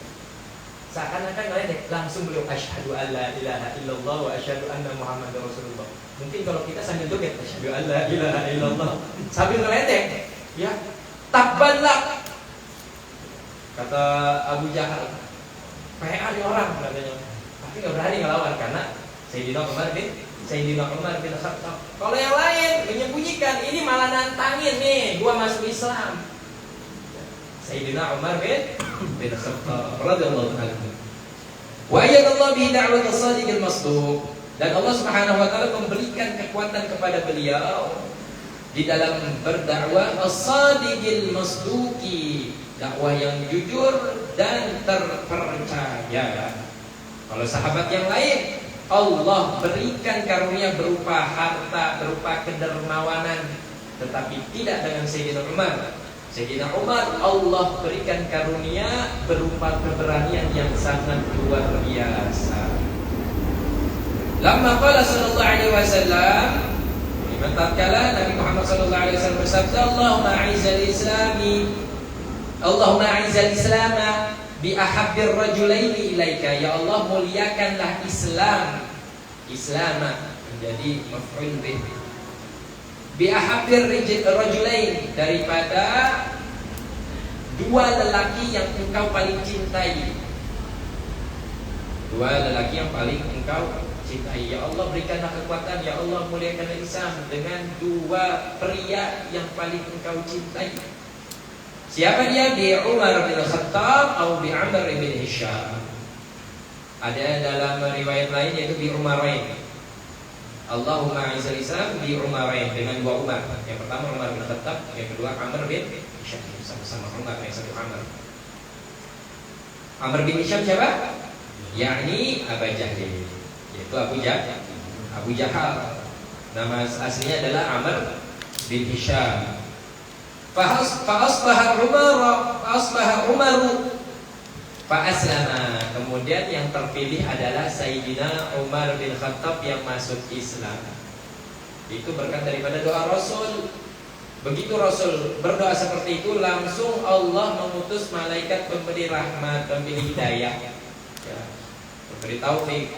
Seakan-akan ngeledek, langsung beliau asyhadu alla ilaha illallah wa asyhadu anna muhammadar rasulullah. Mungkin kalau kita sambil joget asyhadu alla ilaha illallah sambil ngeledek, ya tabbanlak, kata Abu Jahal, PA nih orang katanya. Tapi nggak berani ngelawan karena Sayyidina Umar bin Khattab. Kalau yang lain menyembunyikan, ini malah nantangin nih, gua masuk Islam. Sayyidina Umar bin Khattab radhiyallahu anhu. Wa ayyadallahu bi da'wat as-sadiqil masduq. Dan Allah Subhanahu wa taala memberikan kekuatan kepada beliau di dalam berdakwah as-sadiqil masduqi, dakwah yang jujur dan terpercaya. Kalau sahabat yang lain, Allah berikan karunia berupa harta, berupa kedermawanan, tetapi tidak dengan Sayyidina Umar. Sayyidina Umar Allah berikan karunia berupa keberanian yang sangat luar biasa. Lamma qala sallallahu alaihi wasallam, tatkala Nabi Muhammad sallallahu alaihi wasallam bersabda, Allahumma a'izzal Islam bi ahabbir rajulaini ilaika. Ya Allah, muliakanlah Islam menjadi maf'ul bih. Bi ahabbir rajulain, daripada dua lelaki yang engkau paling cintai. Dua lelaki yang paling engkau cintai. Ya Allah, berikanlah kekuatan. Ya Allah, muliakanlah Islam dengan dua pria yang paling engkau cintai. Siapa dia? Bi Umar bin Khattab atau bi Amr bin Hisham. Ada dalam riwayat lain yaitu bi Umarain. Allahumma a'izzal Islam bi Umarain, dengan dua Umar. Yang pertama Umar bin Khattab, yang kedua Amr bin Hisham. Sama-sama Umar, yang satu Amr. Amr bin Hisham siapa? Yakni Abu Jahal, yaitu Abu Jahal. Nama aslinya adalah Amr bin Hisham. Fa'asbaha Umaru fa'aslama. Kemudian yang terpilih adalah Sayyidina Umar bin Khattab yang masuk Islam. Itu berkat daripada doa Rasul. Begitu Rasul berdoa seperti itu, langsung Allah mengutus malaikat pemberi rahmat, pemberi hidayah, ya, pemberi taufik,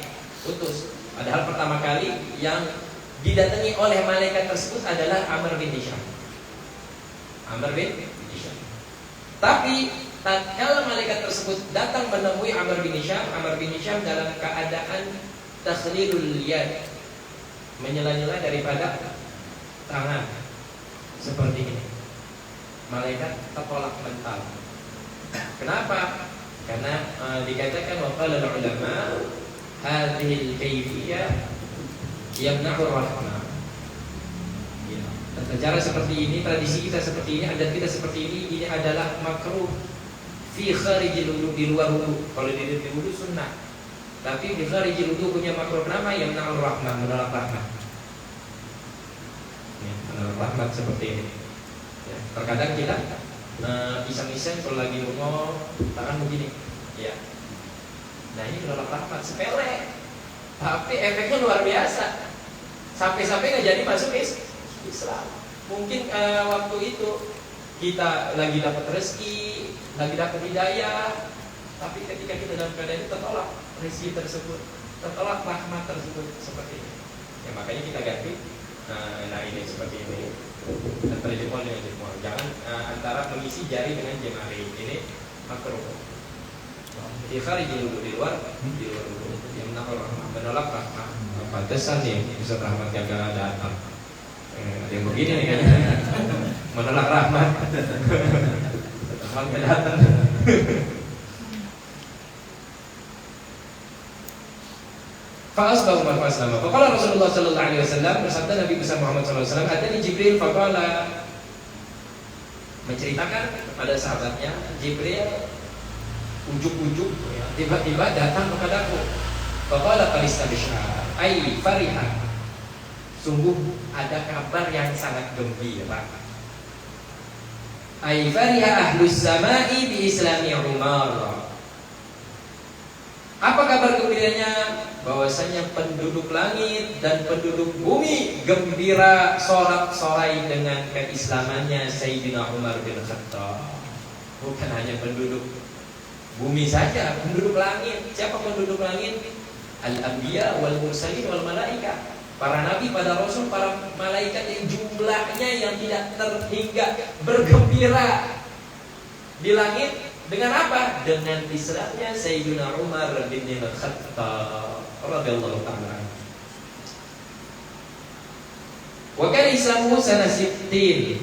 utus. Padahal pertama kali yang didatangi oleh malaikat tersebut adalah Amr bin Hisham. Amr bin Hisham. Tapi tatkala malaikat tersebut datang menemui Amr bin Hisham dalam keadaan takhlilul yad, menyela-nyela daripada tangan seperti ini. Malaikat tertolak mental. Kenapa? Karena dikatakan waqala ulama hadhil kayfiyah yamna'ur rahmah. Tata cara seperti ini, tradisi kita seperti ini, adat kita seperti ini adalah makruh fi kharijil wudu, di luar wudu. Kalau di wudu sunnah, tapi di kharijil wudu punya makruh. Kenapa? Yamna'ur rahmah, menolak rahmat. Ya, menolak rahmat seperti ini. Ya, terkadang kita iseng-iseng kalau lagi lungo tangan begini, ya. Nah ini menolak rahmat, sepele, tapi efeknya luar biasa. Sampai-sampai nggak jadi masuk Islam. Mungkin waktu itu kita lagi dapat rezeki, lagi dapat hidayah, tapi ketika kita dalam keadaan itu tertolak rezeki tersebut, tertolak rahmat tersebut seperti ini. Ya makanya kita ganti. Nah ini seperti ini. Antara jempol dengan jempol. Jangan antara mengisi jari dengan jemari. Ini makruh. Di luar dulu. Yang menolak rahmat. Pantesan nih bisa rahmat gagal datang. Ada yang begini nih kan, menolak rahmat. Rahmat datang. Fa'asbahu ma fa'aslama. Faqala Rasulullah sallallahu alaihi wasallam, bersabda Nabi besar Muhammad sallallahu alaihi wasallam, atani Jibril faqala, menceritakan kepada sahabatnya, Jibril ujuk-ujuk ya, tiba-tiba datang kepadaku. Faqala falistabshar, ai fariha. Sungguh ada kabar yang sangat gembira. Ai fariha ahlus samai bi islami Umar. Apa kabar gembiranya? Bahwasanya penduduk langit dan penduduk bumi gembira sorak-sorai dengan keislamannya Sayyidina Umar bin Khattab. Bukan hanya penduduk bumi saja, penduduk langit. Siapa penduduk langit? Al-anbiya wal mursalin wal malaika. Para nabi, para rasul, para malaikat yang jumlahnya yang tidak terhingga bergembira di langit. Dengan apa? Dengan Islamnya Sayyidina Umar bin Khattab radhiyallahu ta'ala. Wa kana Islamu sana 60.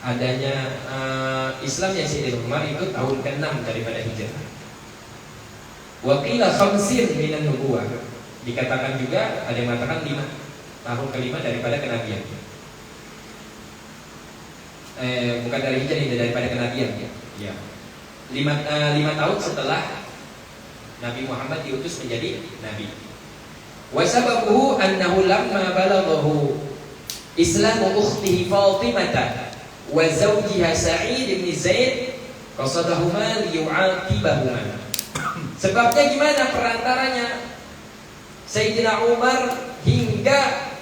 Adanya Islamnya Sayyidina Umar itu tahun ke-6 daripada Hijrah. Wa qila 50 minan nubuwah. Dikatakan juga, ada yang mengatakan 5, tahun ke-5 daripada kenabian. Bukan dari hijrah, ini daripada kenabian ya. 5 tahun setelah Nabi Muhammad diutus menjadi nabi. Wa sababuhu annahu lamma balaghahu Islamu ukhtihi Fatimah wa zawjiha Sa'id bin Zaid qasadahuma liyu'aqibahuma. Sebabnya gimana perantaranya Sayyidina Umar hingga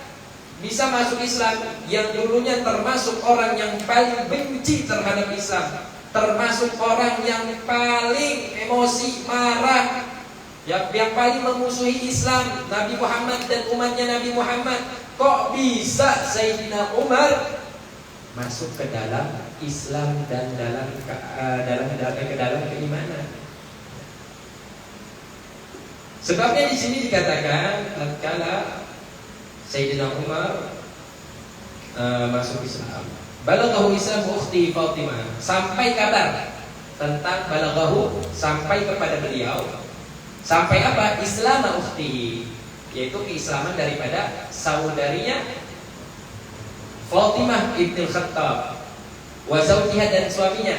bisa masuk Islam, yang dulunya termasuk orang yang paling benci terhadap Islam, termasuk orang yang paling emosi, marah, yang paling memusuhi Islam, Nabi Muhammad dan umatnya Nabi Muhammad. Kok bisa Sayyidina Umar masuk ke dalam Islam dan ke dalam keimanan? Sebabnya di sini dikatakan tatkala Sayyidina Umar masuk Islam, balaghahu Islam ukhti Fatimah, sampai kabar tentang balaghahu, sampai kepada beliau, sampai apa? Islam ukhti, yaitu keislaman daripada saudarinya Fatimah ibn Khattab, wa zawjiha, dan suaminya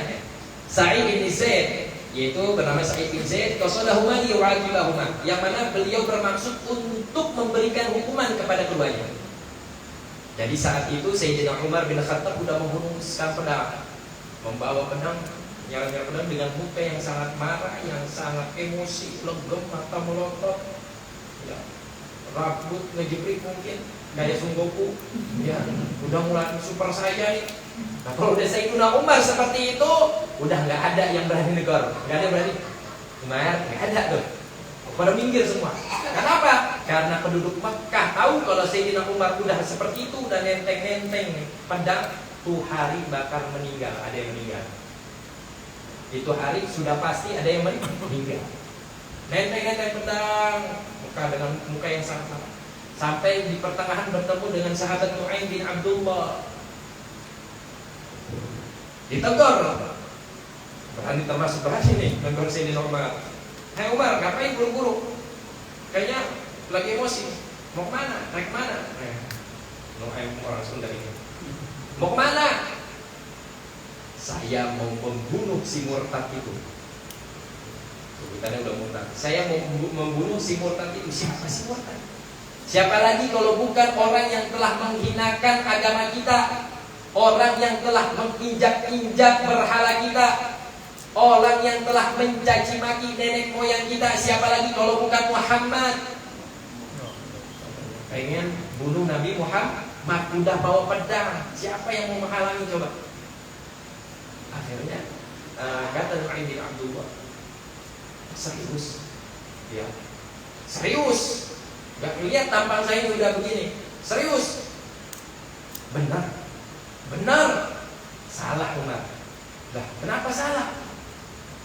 Sa'id bin Zaid, yaitu bernama Sa'id bin Zaid qasadahuma liyu'aqibahuma, yang mana beliau bermaksud untuk memberikan hukuman kepada keduanya. Jadi saat itu Sayyidina Umar bin Khattab sudah menghunuskan pedang, membawa pedang, nyala-nyala pedang dengan muka yang sangat marah, yang sangat emosi, legem, mata melotot, ya, rambut ngejeprik mungkin kayak Son Goku, ya, udah mulai super saya nih. Nah kalau udah Sayyidina Umar seperti itu, udah nggak ada yang berani negor, nggak ada yang berani Umar, nggak ada tuh, pada minggir semua. Kenapa? Karena penduduk Makkah tahu kalau Sayyidina Umar udah seperti itu, udah nenteng-nenteng pedang, tuh hari bakal meninggal, ada yang meninggal. Itu hari sudah pasti ada yang meninggal. Nenteng-nenteng pedang, muka dengan muka yang sangat-sangat. Sampai di pertengahan bertemu dengan sahabat Nu'aim bin Abdullah. Ditegur. Berani termasuk berani nih, menegur Sayyidina Umar. Hai Umar, ngapain buru-buru? Kayaknya lagi emosi. Mau kemana? Naik kemana? Nu'aim orang Sunda ini. Mau kemana? Saya mau membunuh si murtad itu. Sebutannya udah murtad. Saya mau membunuh si murtad itu. Siapa si murtad? Siapa lagi kalau bukan orang yang telah menghinakan agama kita, orang yang telah menginjak-injak berhala kita, orang yang telah mencaci maki nenek moyang kita. Siapa lagi kalau bukan Muhammad? Pengen bunuh Nabi Muhammad, udah bawa pedang. Siapa yang mau menghalangi coba? Akhirnya kata Nu'aim bin Abdullah, serius, ya, serius. Gak lihat tampang saya ini udah begini. Serius. Benar. Benar. Salah Umar. Lah, kenapa salah?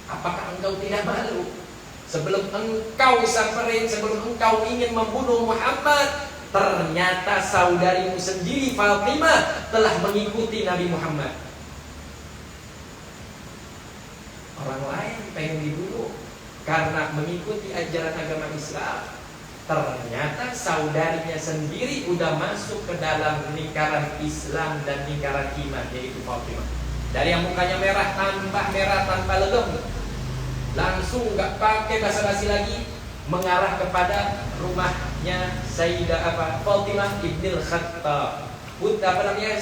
Apakah engkau tidak malu? Sebelum engkau samperin, sebelum engkau ingin membunuh Muhammad, ternyata saudarimu sendiri Fatimah telah mengikuti Nabi Muhammad. Orang lain pengen dibunuh karena mengikuti ajaran agama Islam. Ternyata saudarinya sendiri udah masuk ke dalam lingkaran Islam dan lingkaran iman, yaitu Fatimah. Dari yang mukanya merah tanpa legem, langsung nggak pakai basa-basi lagi, mengarah kepada rumahnya Sayyidah Fatimah ibnil Khattab,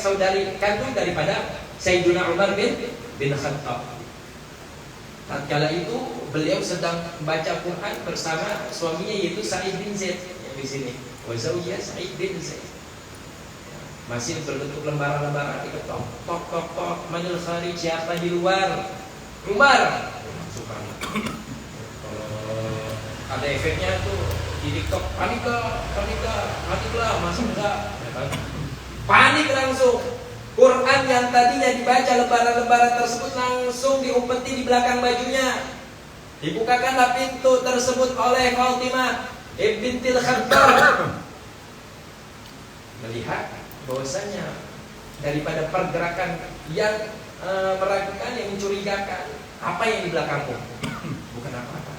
saudari kandung daripada Sayyidina Umar bin Khattab. Tatkala itu beliau sedang membaca Quran bersama suaminya yaitu Sa'id bin Zaid yang di sini. Wa zawjiyah Sa'id bin Zaid. Masih berbentuk lembaran-lembaran diketok, tok, manil kharij, siapa di luar? Umar. Suka. Kalau ada efeknya tuh di TikTok, paniklah, masa enggak? Panik langsung. Quran yang tadinya dibaca lembaran-lembaran tersebut langsung diumpeti di belakang bajunya. Dibukakanlah pintu tersebut oleh Fatimah bintil Khattab. Melihat bahwasanya daripada pergerakan yang meragukan, yang mencurigakan, apa yang di belakangmu? Bukan apa-apa.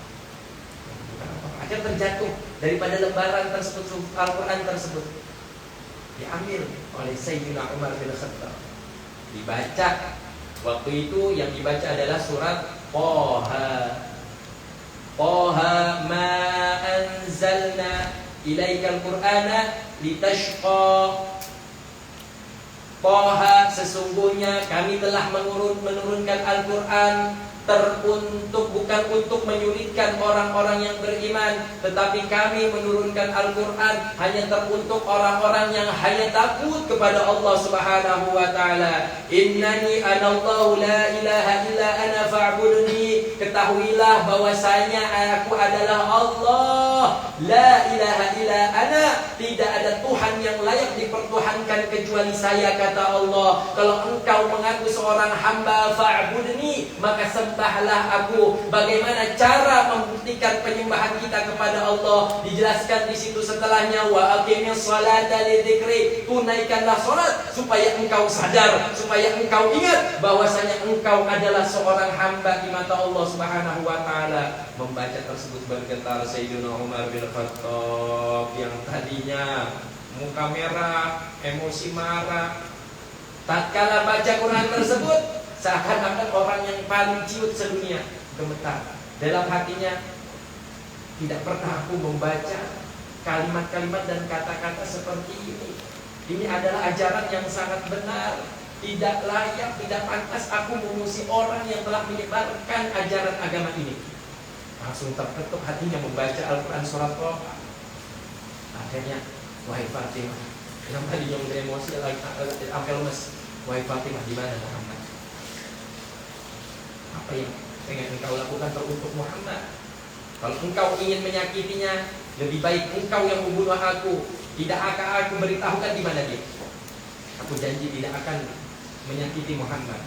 Akan terjatuh daripada lembaran tersebut, Al-Quran tersebut diambil oleh Sayyidina Umar bin Khattab, dibaca. Waktu itu yang dibaca adalah surat Taha ma anzalna ilaikal qur'ana litashqa. Taha, sesungguhnya kami telah menurunkan Al-Quran bukan untuk menyulitkan orang-orang yang beriman, tetapi kami menurunkan Al-Quran hanya teruntuk orang-orang yang hanya takut kepada Allah Subhanahu wa ta'ala. Innani anallahu la ilaha illa ana fa'budni. Ketahuilah bahwasanya aku adalah Allah, la ilaha illa ana, tidak ada Tuhan yang layak dipertuhankan kecuali saya, kata Allah. Kalau engkau mengaku seorang hamba, fa'budni, maka sembahlah aku. Bagaimana cara membuktikan penyembahan kita kepada Allah? Dijelaskan di situ setelahnya, wa aqimis sholata lidzikri, tunaikanlah salat supaya engkau sadar, supaya engkau ingat bahwasanya engkau adalah seorang hamba di mata Allah Subhanahu wa taala. Membaca tersebut bergetar Sayyidina Umar bin Khattab yang tadinya muka merah, emosi marah. Tatkala baca Quran tersebut, seakan-akan orang yang paling ciut sedunia. gemetar. Dalam hatinya, tidak pernah aku membaca kalimat-kalimat dan kata-kata seperti ini. Ini adalah ajaran yang sangat benar. Tidak layak, tidak pantas aku memuji orang yang telah menyebarkan ajaran agama ini. Langsung terketuk hatinya membaca Al-Quran surat Thaha. Akhirnya, wahai Fatimah, yang tadinya udah emosi sampai lemes. Wahai Fatimah, di mana Muhammad? Apa yang pengen engkau lakukan teruntuk Muhammad? Kalau engkau ingin menyakitinya, lebih baik engkau yang membunuh aku. Tidak akan aku beritahukan di mana dia. Aku janji tidak akan menyakiti Muhammad.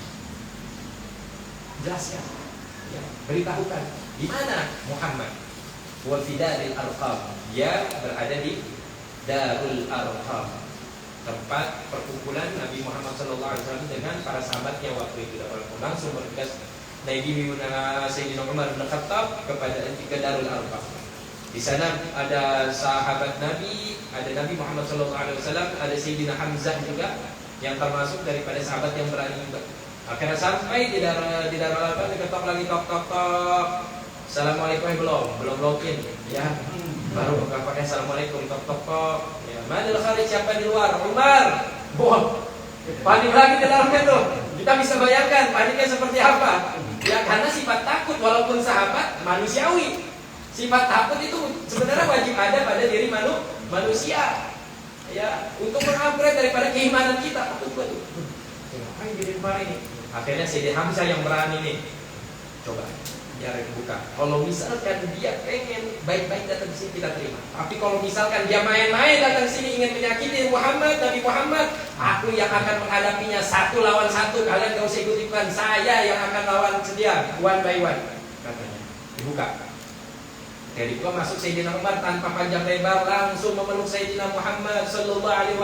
Jelaskan, ya, beritahukan di mana Muhammad. Wa fi daril arqam. Dia berada di Darul Arqam, tempat perkumpulan Nabi Muhammad SAW dengan para sahabatnya waktu itu. Langsung bergegas Nabi Sayyidina Umar bin Khattab kepada Darul Arqam. Di sana ada sahabat Nabi, ada Nabi Muhammad SAW, ada Sayyidina Hamzah juga yang termasuk daripada sahabat yang berani juga. Akhirnya sampai di Darul Arqam, diketok lagi, tok. Assalamualaikum, belum login, ya. Baru pakai assalamualaikum, tok. Ya, mana Khalid, siapa di luar? Umar. Boh, panik lagi di dalamnya tuh. Kita bisa bayangkan paniknya seperti apa. Ya, karena sifat takut walaupun sahabat manusiawi. Sifat takut itu sebenarnya wajib ada pada diri manusia. Ya, untuk mengupgrade daripada keimanan kita. Betul. Ngapain jadi kemarin ini? Akhirnya Sayyidina Hamzah yang berani nih. Coba biar buka. Kalau misalkan dia pengen baik-baik datang ke sini, kita terima. Tapi kalau misalkan dia main-main datang ke sini ingin menyakiti Nabi Muhammad, aku yang akan menghadapinya 1 lawan 1. Kalian gak usah ikut-ikutan, saya yang akan lawan sedia, one by one. Katanya. Dibuka. Dari itu masuk Sayyidina Umar tanpa panjang lebar, langsung memeluk Sayyidina Muhammad sallallahu alaihi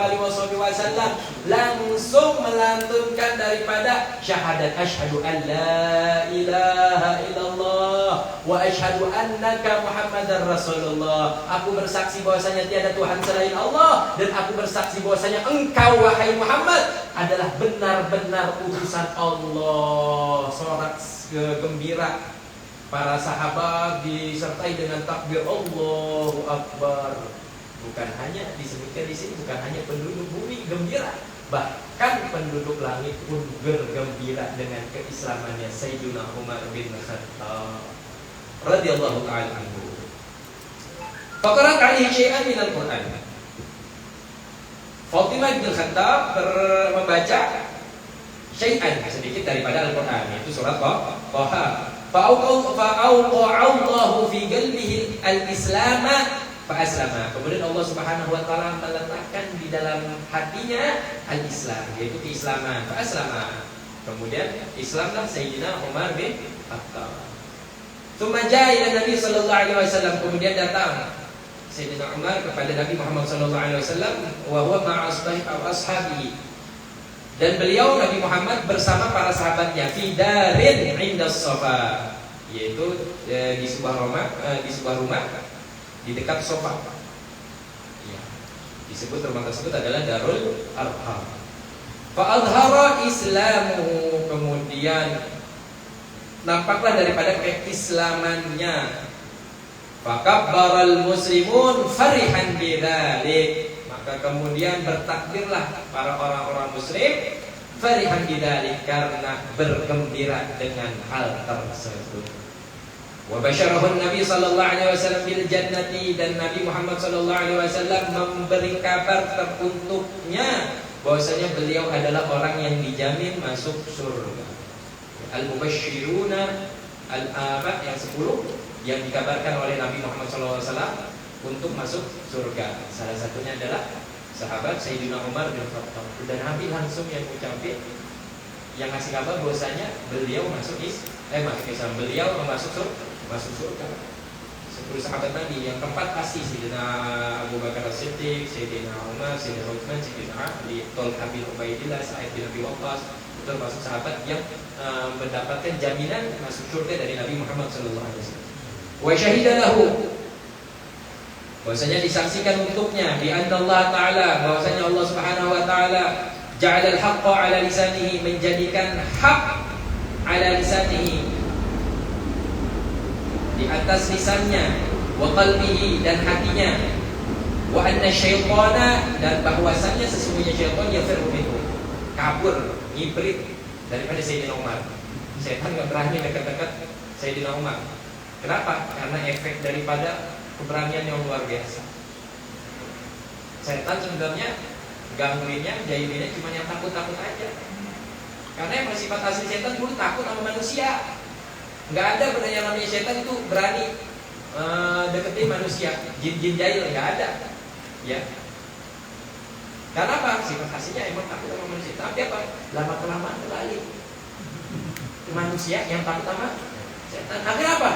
wasallam, langsung melantunkan daripada syahadat asyhadu an la ilaha illallah wa asyhadu annaka Muhammadar Rasulullah. Aku bersaksi bahwasanya tiada Tuhan selain Allah, dan aku bersaksi bahwasanya engkau wahai Muhammad adalah benar-benar utusan Allah. Sorak gembira. Para sahabat disertai dengan takbir Allahu Akbar. Bukan hanya disebutkan di sini, bukan hanya penduduk bumi gembira, bahkan penduduk langit pun bergembira dengan keislamannya Sayyidina Umar bin Khattab radhiyallahu ta'ala anhu. Faqara alaihi syai'an min al-Qur'an. Fatimah bin Khattab membaca syai'an, sedikit daripada Al-Qur'an, yaitu surat Thaha. Fa'awqa'allahu fi qalbihi al-islam fa'aslama. Kemudian Allah Subhanahu wa taala meletakkan di dalam hatinya al-Islam, yaitu keislaman, fa'aslama. Kemudian Islamlah Sayyidina Umar bin Khattab. Tsumma jaa ila Nabi sallallahu alaihi wasallam. Kemudian datang Sayyidina Umar kepada Nabi Muhammad sallallahu alaihi wasallam wa huwa ma'a ashabihi. Dan beliau Nabi Muhammad bersama para sahabatnya fi darin 'inda Shafa, yaitu di sebuah rumah di dekat Shafa. Ya. Disebut rumah tersebut adalah Darul Arqam. Fa adhara Islamu, kemudian nampaklah daripada keislamannya. Fa kabbaral muslimun farihan bidzalik. Maka kemudian bertakbirlah para orang-orang muslim farihan bidzalik, karena bergembira dengan hal tersebut. Wa basyarahu Nabi sallallahu alaihi wasallam bil jannati, dan Nabi Muhammad sallallahu alaihi wasallam memberi kabar teruntuknya bahwasanya beliau adalah orang yang dijamin masuk surga. Al-mubasysyiruna al-aba yang 10 yang dikabarkan oleh Nabi Muhammad sallallahu alaihi wasallam untuk masuk surga. Salah satunya adalah sahabat Sayyidina Umar bin Khattab. Dan Nabi langsung yang ucapin, yang ngasih kabar bahwasanya beliau masuk Islam, beliau masuk surga. 10 sahabat Nabi, yang keempat pasti Sayyidina Abu Bakar As-Siddiq, Sayyidina Umar, Sayyidina Utsman, Sayyidina Ali, Thalqah bin Ubaidillah, Sa'id bin Abi Waqqas. Itu termasuk sahabat yang mendapatkan jaminan masuk surga dari Nabi Muhammad sallallahu alaihi wasallam. Wa syahida lahu, bahwasanya disaksikan untuknya bi anna Allah taala, bahwasanya Allah Subhanahu wa taala ja'ala al-haqqa 'ala lisanihi, menjadikan hak 'ala lisanihi, di atas lisannya, wa qalbihi, dan hatinya, wa anna syaitana, dan bahwasannya sesungguhnya syaitan yafirru minhu, kabur, ngibrit daripada Sayyidina Umar. Setan gak berani dekat-dekat Sayyidina Umar. Kenapa? Karena efek daripada keberanian yang luar biasa. Setan sebenarnya gangguinnya, jahilinya cuma yang takut-takut aja. Karena yang bersifat asli setan dulu takut sama manusia. Nggak ada benda yang namanya setan itu berani deketin manusia. Jin-jin jahil nggak ada. Ya. Karena apa? Sifat aslinya emang takut sama manusia. Tapi apa? Lama kelamaan kembali manusia yang takut sama setan. Akhirnya apa?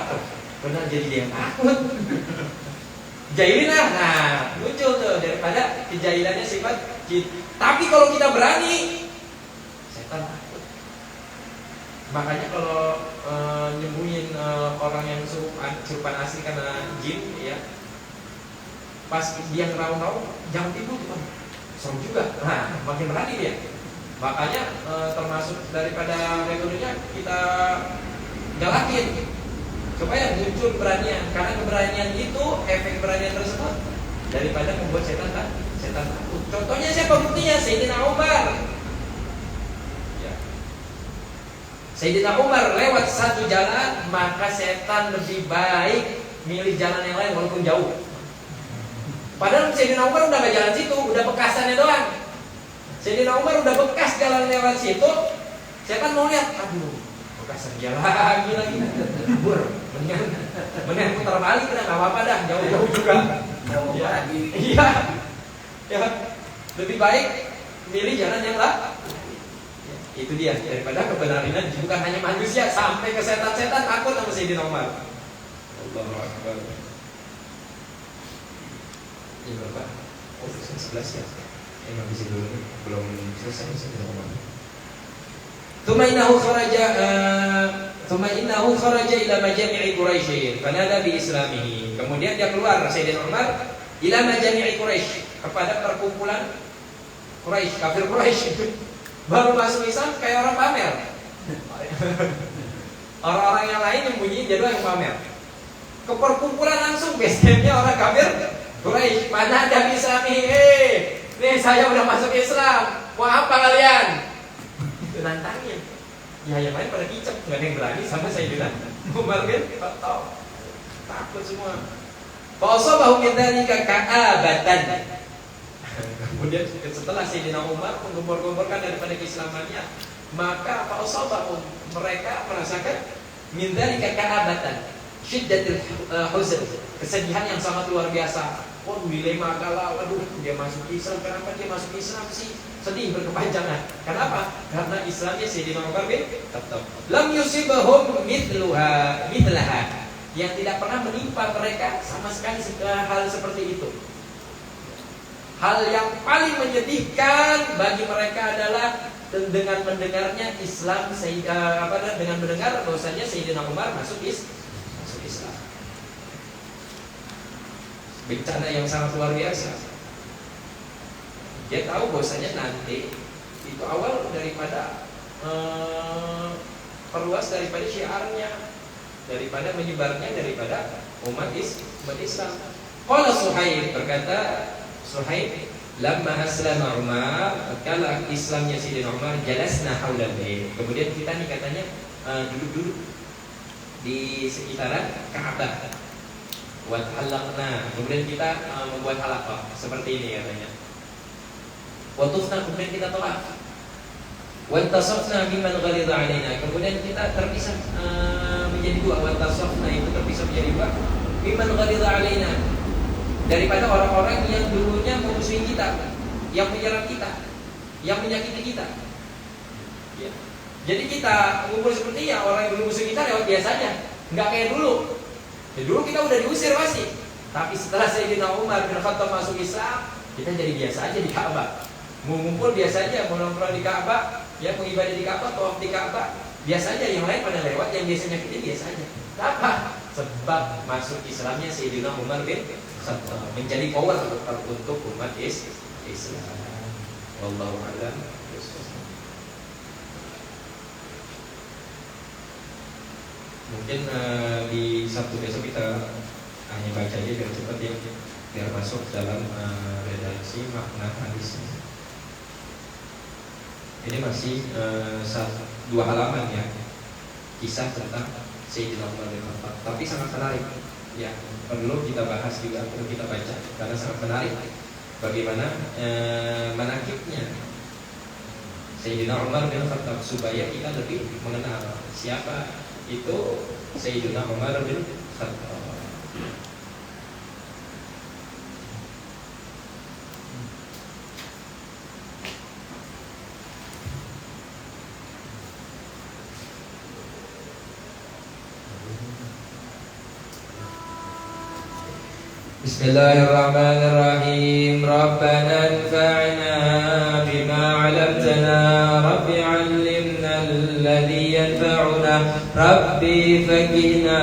Benar jadi dia yang takut. Jahilin nah muncul tuh daripada kejahilannya sifat jin. Tapi kalau kita berani, setan takut. Makanya kalau nyembuhin orang yang kesurupan asli karena jin, ya, pas dia ngeraung-raung, jangan tidur, serem juga. Nah, makin berani dia. Makanya termasuk daripada metodenya kita galakin supaya muncul keberanian, karena keberanian itu, efek keberanian tersebut daripada membuat setan takut. Contohnya siapa buktinya? Sayyidina Umar. Ya. Sayyidina Umar lewat satu jalan, maka setan lebih baik milih jalan yang lain walaupun jauh. Padahal Sayyidina Umar udah gak jalan situ, udah bekasannya doang. Sayyidina Umar udah bekas jalan lewat situ, setan mau lihat, aduh, bekasan jalan lagi, kabur. Mendingan putar balik, udah nggak apa-apa dah, jauh-jauh juga. Ya, iya, ya, lebih baik milih jalan yang lah. Ya, itu dia, daripada kebenaran bukan hanya manusia, sampai ke setan-setan takut sama Sayyidina Umar. Allahu Akbar. Ini berapa? Oh, 11 ya. Habis itu belum selesai Sayyidina Umar. Thumma innahu kharaja ila majami'i Quraisy fanada bi islamihi. Kemudian dia keluar Sayyidina Umar ila majami'i Quraisy, kepada perkumpulan Quraisy, kafir Quraisy. Baru masuk Islam kayak orang pamer. Orang-orang yang lain yang bunyi, dia doang yang pamer. Ke perkumpulan langsung biasanya orang kafir Quraisy, mana ada bi islamihi. Nih saya udah masuk Islam. Mau apa kalian? Nantangin. Ya yang lain pada kicap, nggak ada yang berani sama Sayyidina Umar kan? Takut semua. Fa'asabahu min dzalika ka'abatan. Kemudian setelah Sayyidina Umar menggembor-gemborkan daripada keislamannya, maka fa'asabahu, mereka merasakan min dzalika ka'abatan, syiddatul huzn, kesedihan yang sangat luar biasa. Oh, dilema galau, aduh, dia masuk Islam, kenapa dia masuk Islam sih? Sedih berkepanjangan. Kenapa? Karena Islamnya Sayyidina Umar bin Khattab. Lam yusibahum mithlaha, yang tidak pernah menimpa mereka sama sekali hal seperti itu. Hal yang paling menyedihkan bagi mereka adalah dengan mendengarnya Islam, dengan mendengar bahwasanya Sayyidina Umar masuk Islam. Bencana yang sangat luar biasa. Dia tahu bahwasanya nanti itu awal daripada perluas daripada syiarnya, daripada menyebarnya daripada umat Islam. Qala Suhaib, berkata Suhaib, lamma aslama Umar, kala Islamnya Sayyidina Umar, jalasna haula bait. Kemudian kita nih katanya duduk-duduk di sekitaran Ka'bah. Wa halaqna, kemudian kita membuat halaqah seperti ini katanya. Wa tufna, kemudian kita tawaf. Wa tasafna mimman ghalidha alaina, kemudian kita terpisah menjadi dua. Wa tasafna itu terpisah menjadi dua. Mimman ghalidha alaina, daripada orang-orang yang dulunya memusuhi kita, yang menyerang kita, yang menyakiti kita. Ya. Jadi kita ngumpul seperti ya orang yang dulu musuh kita lewat biasanya, nggak kayak dulu. Ya, dulu kita udah diusir pasti, tapi setelah Sayyidina Umar bin Khattab masuk Islam, kita jadi biasa aja di Ka'bah. Mau ngumpul biasa aja, mau nongkrong di Ka'bah, ya mau ibadah di Ka'bah, tawaf di Ka'bah, biasa aja. Yang lain pada lewat, yang biasanya kita biasa aja. Kenapa? Sebab masuk Islamnya Sayyidina Umar bin Khattab menjadi power untuk umat Islam. Wallahu a'lam. Mungkin di Sabtu besok kita hanya baca aja biar cepat ya, biar masuk dalam redaksi makna hadis. Ini masih 2 halaman ya, kisah tentang Sayyidina Umar bin Khattab, tapi sangat menarik ya, perlu kita bahas juga, perlu kita baca karena sangat menarik bagaimana manakibnya Sayyidina Umar bin Khattab, supaya kita lebih mengenal siapa itu Sayyidina Umar bin Khattab. Bismillahirrahmanirrahim. Rabbana anfa'na bima 'allamtana, Rabbi 'allimna alladhi yanfa'una, Rabbi faqihna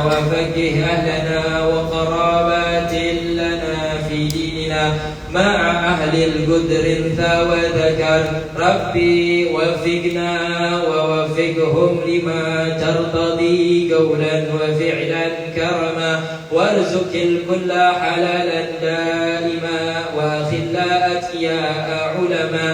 wa faqih ahlana wa qarabatin lana fi dinina ma'a ahli al-qudr wa dhakar, Rabbi wafiqna wa wafiqhum lima tartadi qawlan wa fi'lan karama, وارزق الكل حلالا دائما وخلا أتقياء علما،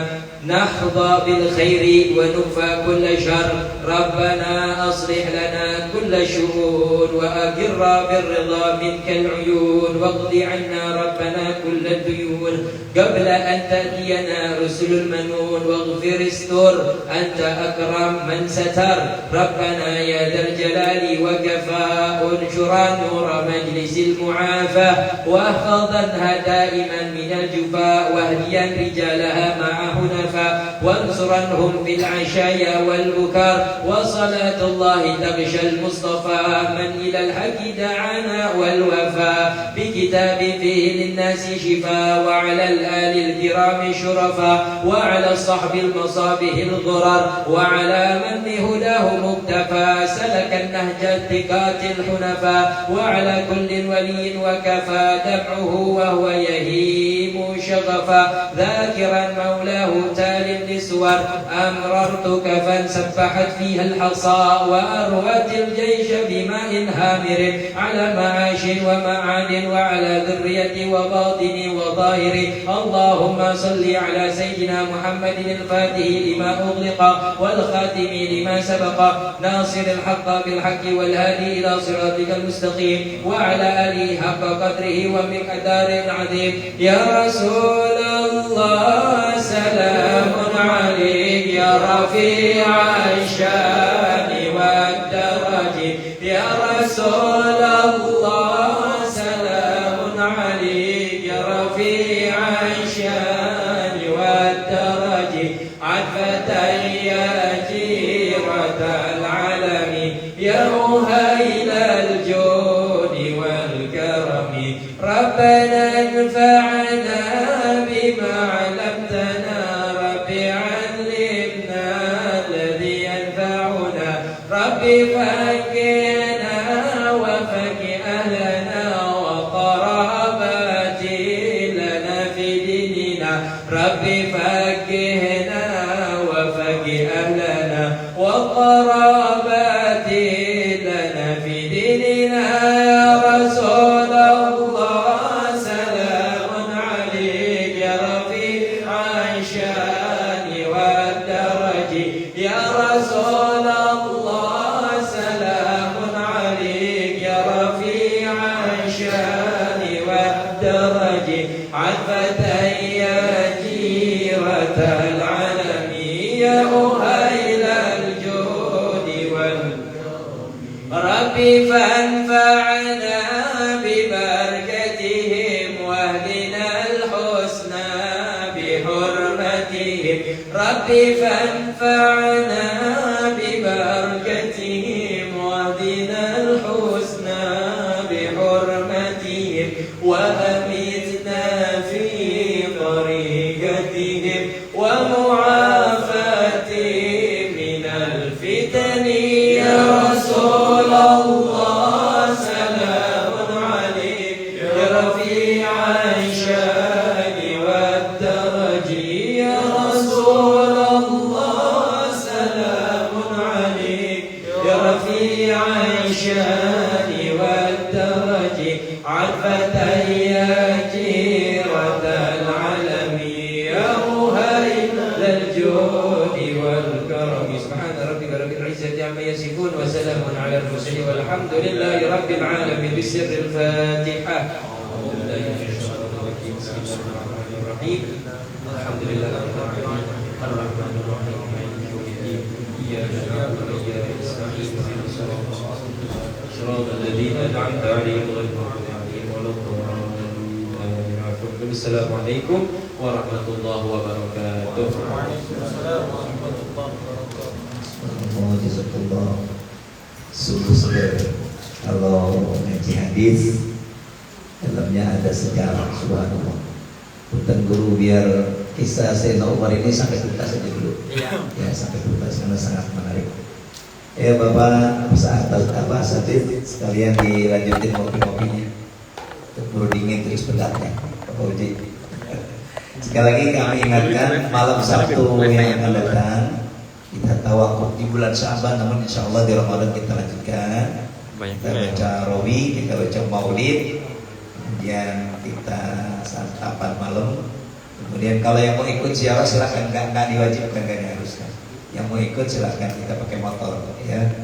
نحظى بالخير ونكفى كل شر، ربنا أصلح لنا كل شؤون وأقر بالرضا منك العيون، واقض عنا ربنا كل الديون قبل أن تأتينا رسل المنون، واغفر استر أنت أكرم من ستر، ربنا يا ذا الجلال وكفى، انشر نور مجلس المعافى واحفظنها دائما من الجفاء، واهديا رجالها مع حنفاء، وانصرنهم في العشايا والبكار، وصلاة الله تغشى المصطفى من إلى الحق دعانا والوفاء، بكتاب فيه للناس شفاء، وعلى الآل الكرام شرفاء، وعلى الصحب المصابه الغرر، وعلى من بهداه مقتفى سلك النهج الثقات الحنفاء، وعلى كل ولي وكفى دمعه وهو يهيم شغفا، ذاكرا مولاه تال النسور، أمررتك فانسبحت فيها الحصى، وأروت الجيش بماء هامر، على معاش ومعاد وعلى ذرية وباطن وظاهر، اللهم صل على سيدنا محمد الفاتح لما أغلق والخاتم لما سبق، ناصر الحق بالحق والهادي إلى صراطك المستقيم، وعلى آله حق قدره ومقدار عظيم، يا رسول الله سلام عليك يا رفيع الشان والدرج، يا رسول الله سلام عليك يا رفيع الشان والدرج، عفة يا جيرة العالم، يا مهيل الجود والكرم، ربنا انفعنا بما علمتنا، ربي علمنا الذي ينفعنا، ربي فقهنا وفقه أهلنا وقراباتي لنا في ديننا، ربي فقهنا وفقه أهلنا وقراباتي لنا في ديننا، يا رسول الله سلام عليك يا رفيع الشان والدرج، يا رسول الله سلام عليك يا رفيع الشان والدرج، عفة يا جيرة العالم، يا أهيل الجود والكرم، ربي فانفعنا ببركتهم واهدنا الحسنى بحرمتهم، ربي فانفعنا ببركتهم واهدنا الحسنى بحرمتهم، وأمتنا في طريقتهم ومعافاتهم من الفتن، يا رسول الله سلام عليك يا رفيع الشان والدرج، يا رسول الله سلام على المرسلين والحمد لله رب العالمين بسر الفاتحة. أعوذ بالله من الشيطان الرجيم. بسم الله الرحمن الرحيم. الحمد لله رب العالمين الرحمن الرحيم مالك يوم الدين إياك نعبد وإياك نستعين اهدنا الصراط المستقيم صراط الذين أنعمت عليهم غير المغضوب عليهم ولا الضالين. Assalamualaikum warahmatullahi wabarakatuh. Waalaikumsalam warahmatullahi wabarakatuh. Jazakallah. Sungguh saudara, kalau ngaji hadis dalamnya ada sejarah, subhanallah. Punten guru biar kisah Sayyidina Umar ini sampai tuntas saja dulu. Ya, sampai tuntas karena sangat menarik. Ya Bapak, saat apa sekalian dilanjutin kopi-kopinya. Buru dingin terus pedaknya, Bapak Uji. Sekali lagi kami ingatkan malam Sabtu yang akan datang kita tawakuf di bulan Sya'ban, namun insya Allah di Ramadan kita lanjutkan. Kita baca rawi, kita baca maulid, kemudian kita santapan malam. Kemudian kalau yang mau ikut ziarah silakan, nggak diwajibkan, nggak diharuskan. Yang mau ikut silakan, kita pakai motor ya.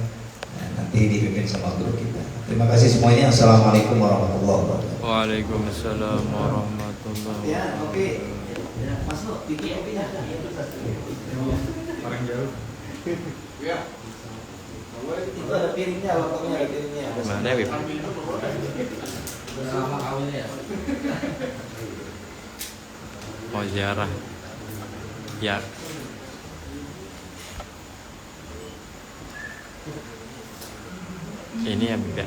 Nah, nanti dipimpin sama guru kita. Terima kasih semuanya. Assalamualaikum warahmatullahi wabarakatuh. Waalaikumsalam warahmatullahi wabarakatuh. Ya, oke. Masuk, bikin kopinya. Orang jauh. Ya. Itu ada piringnya, lontongnya ada piringnya. Mana Wib? Bersama kawinnya ya. Mau ziarah. Ya. Ini ya Bib ya.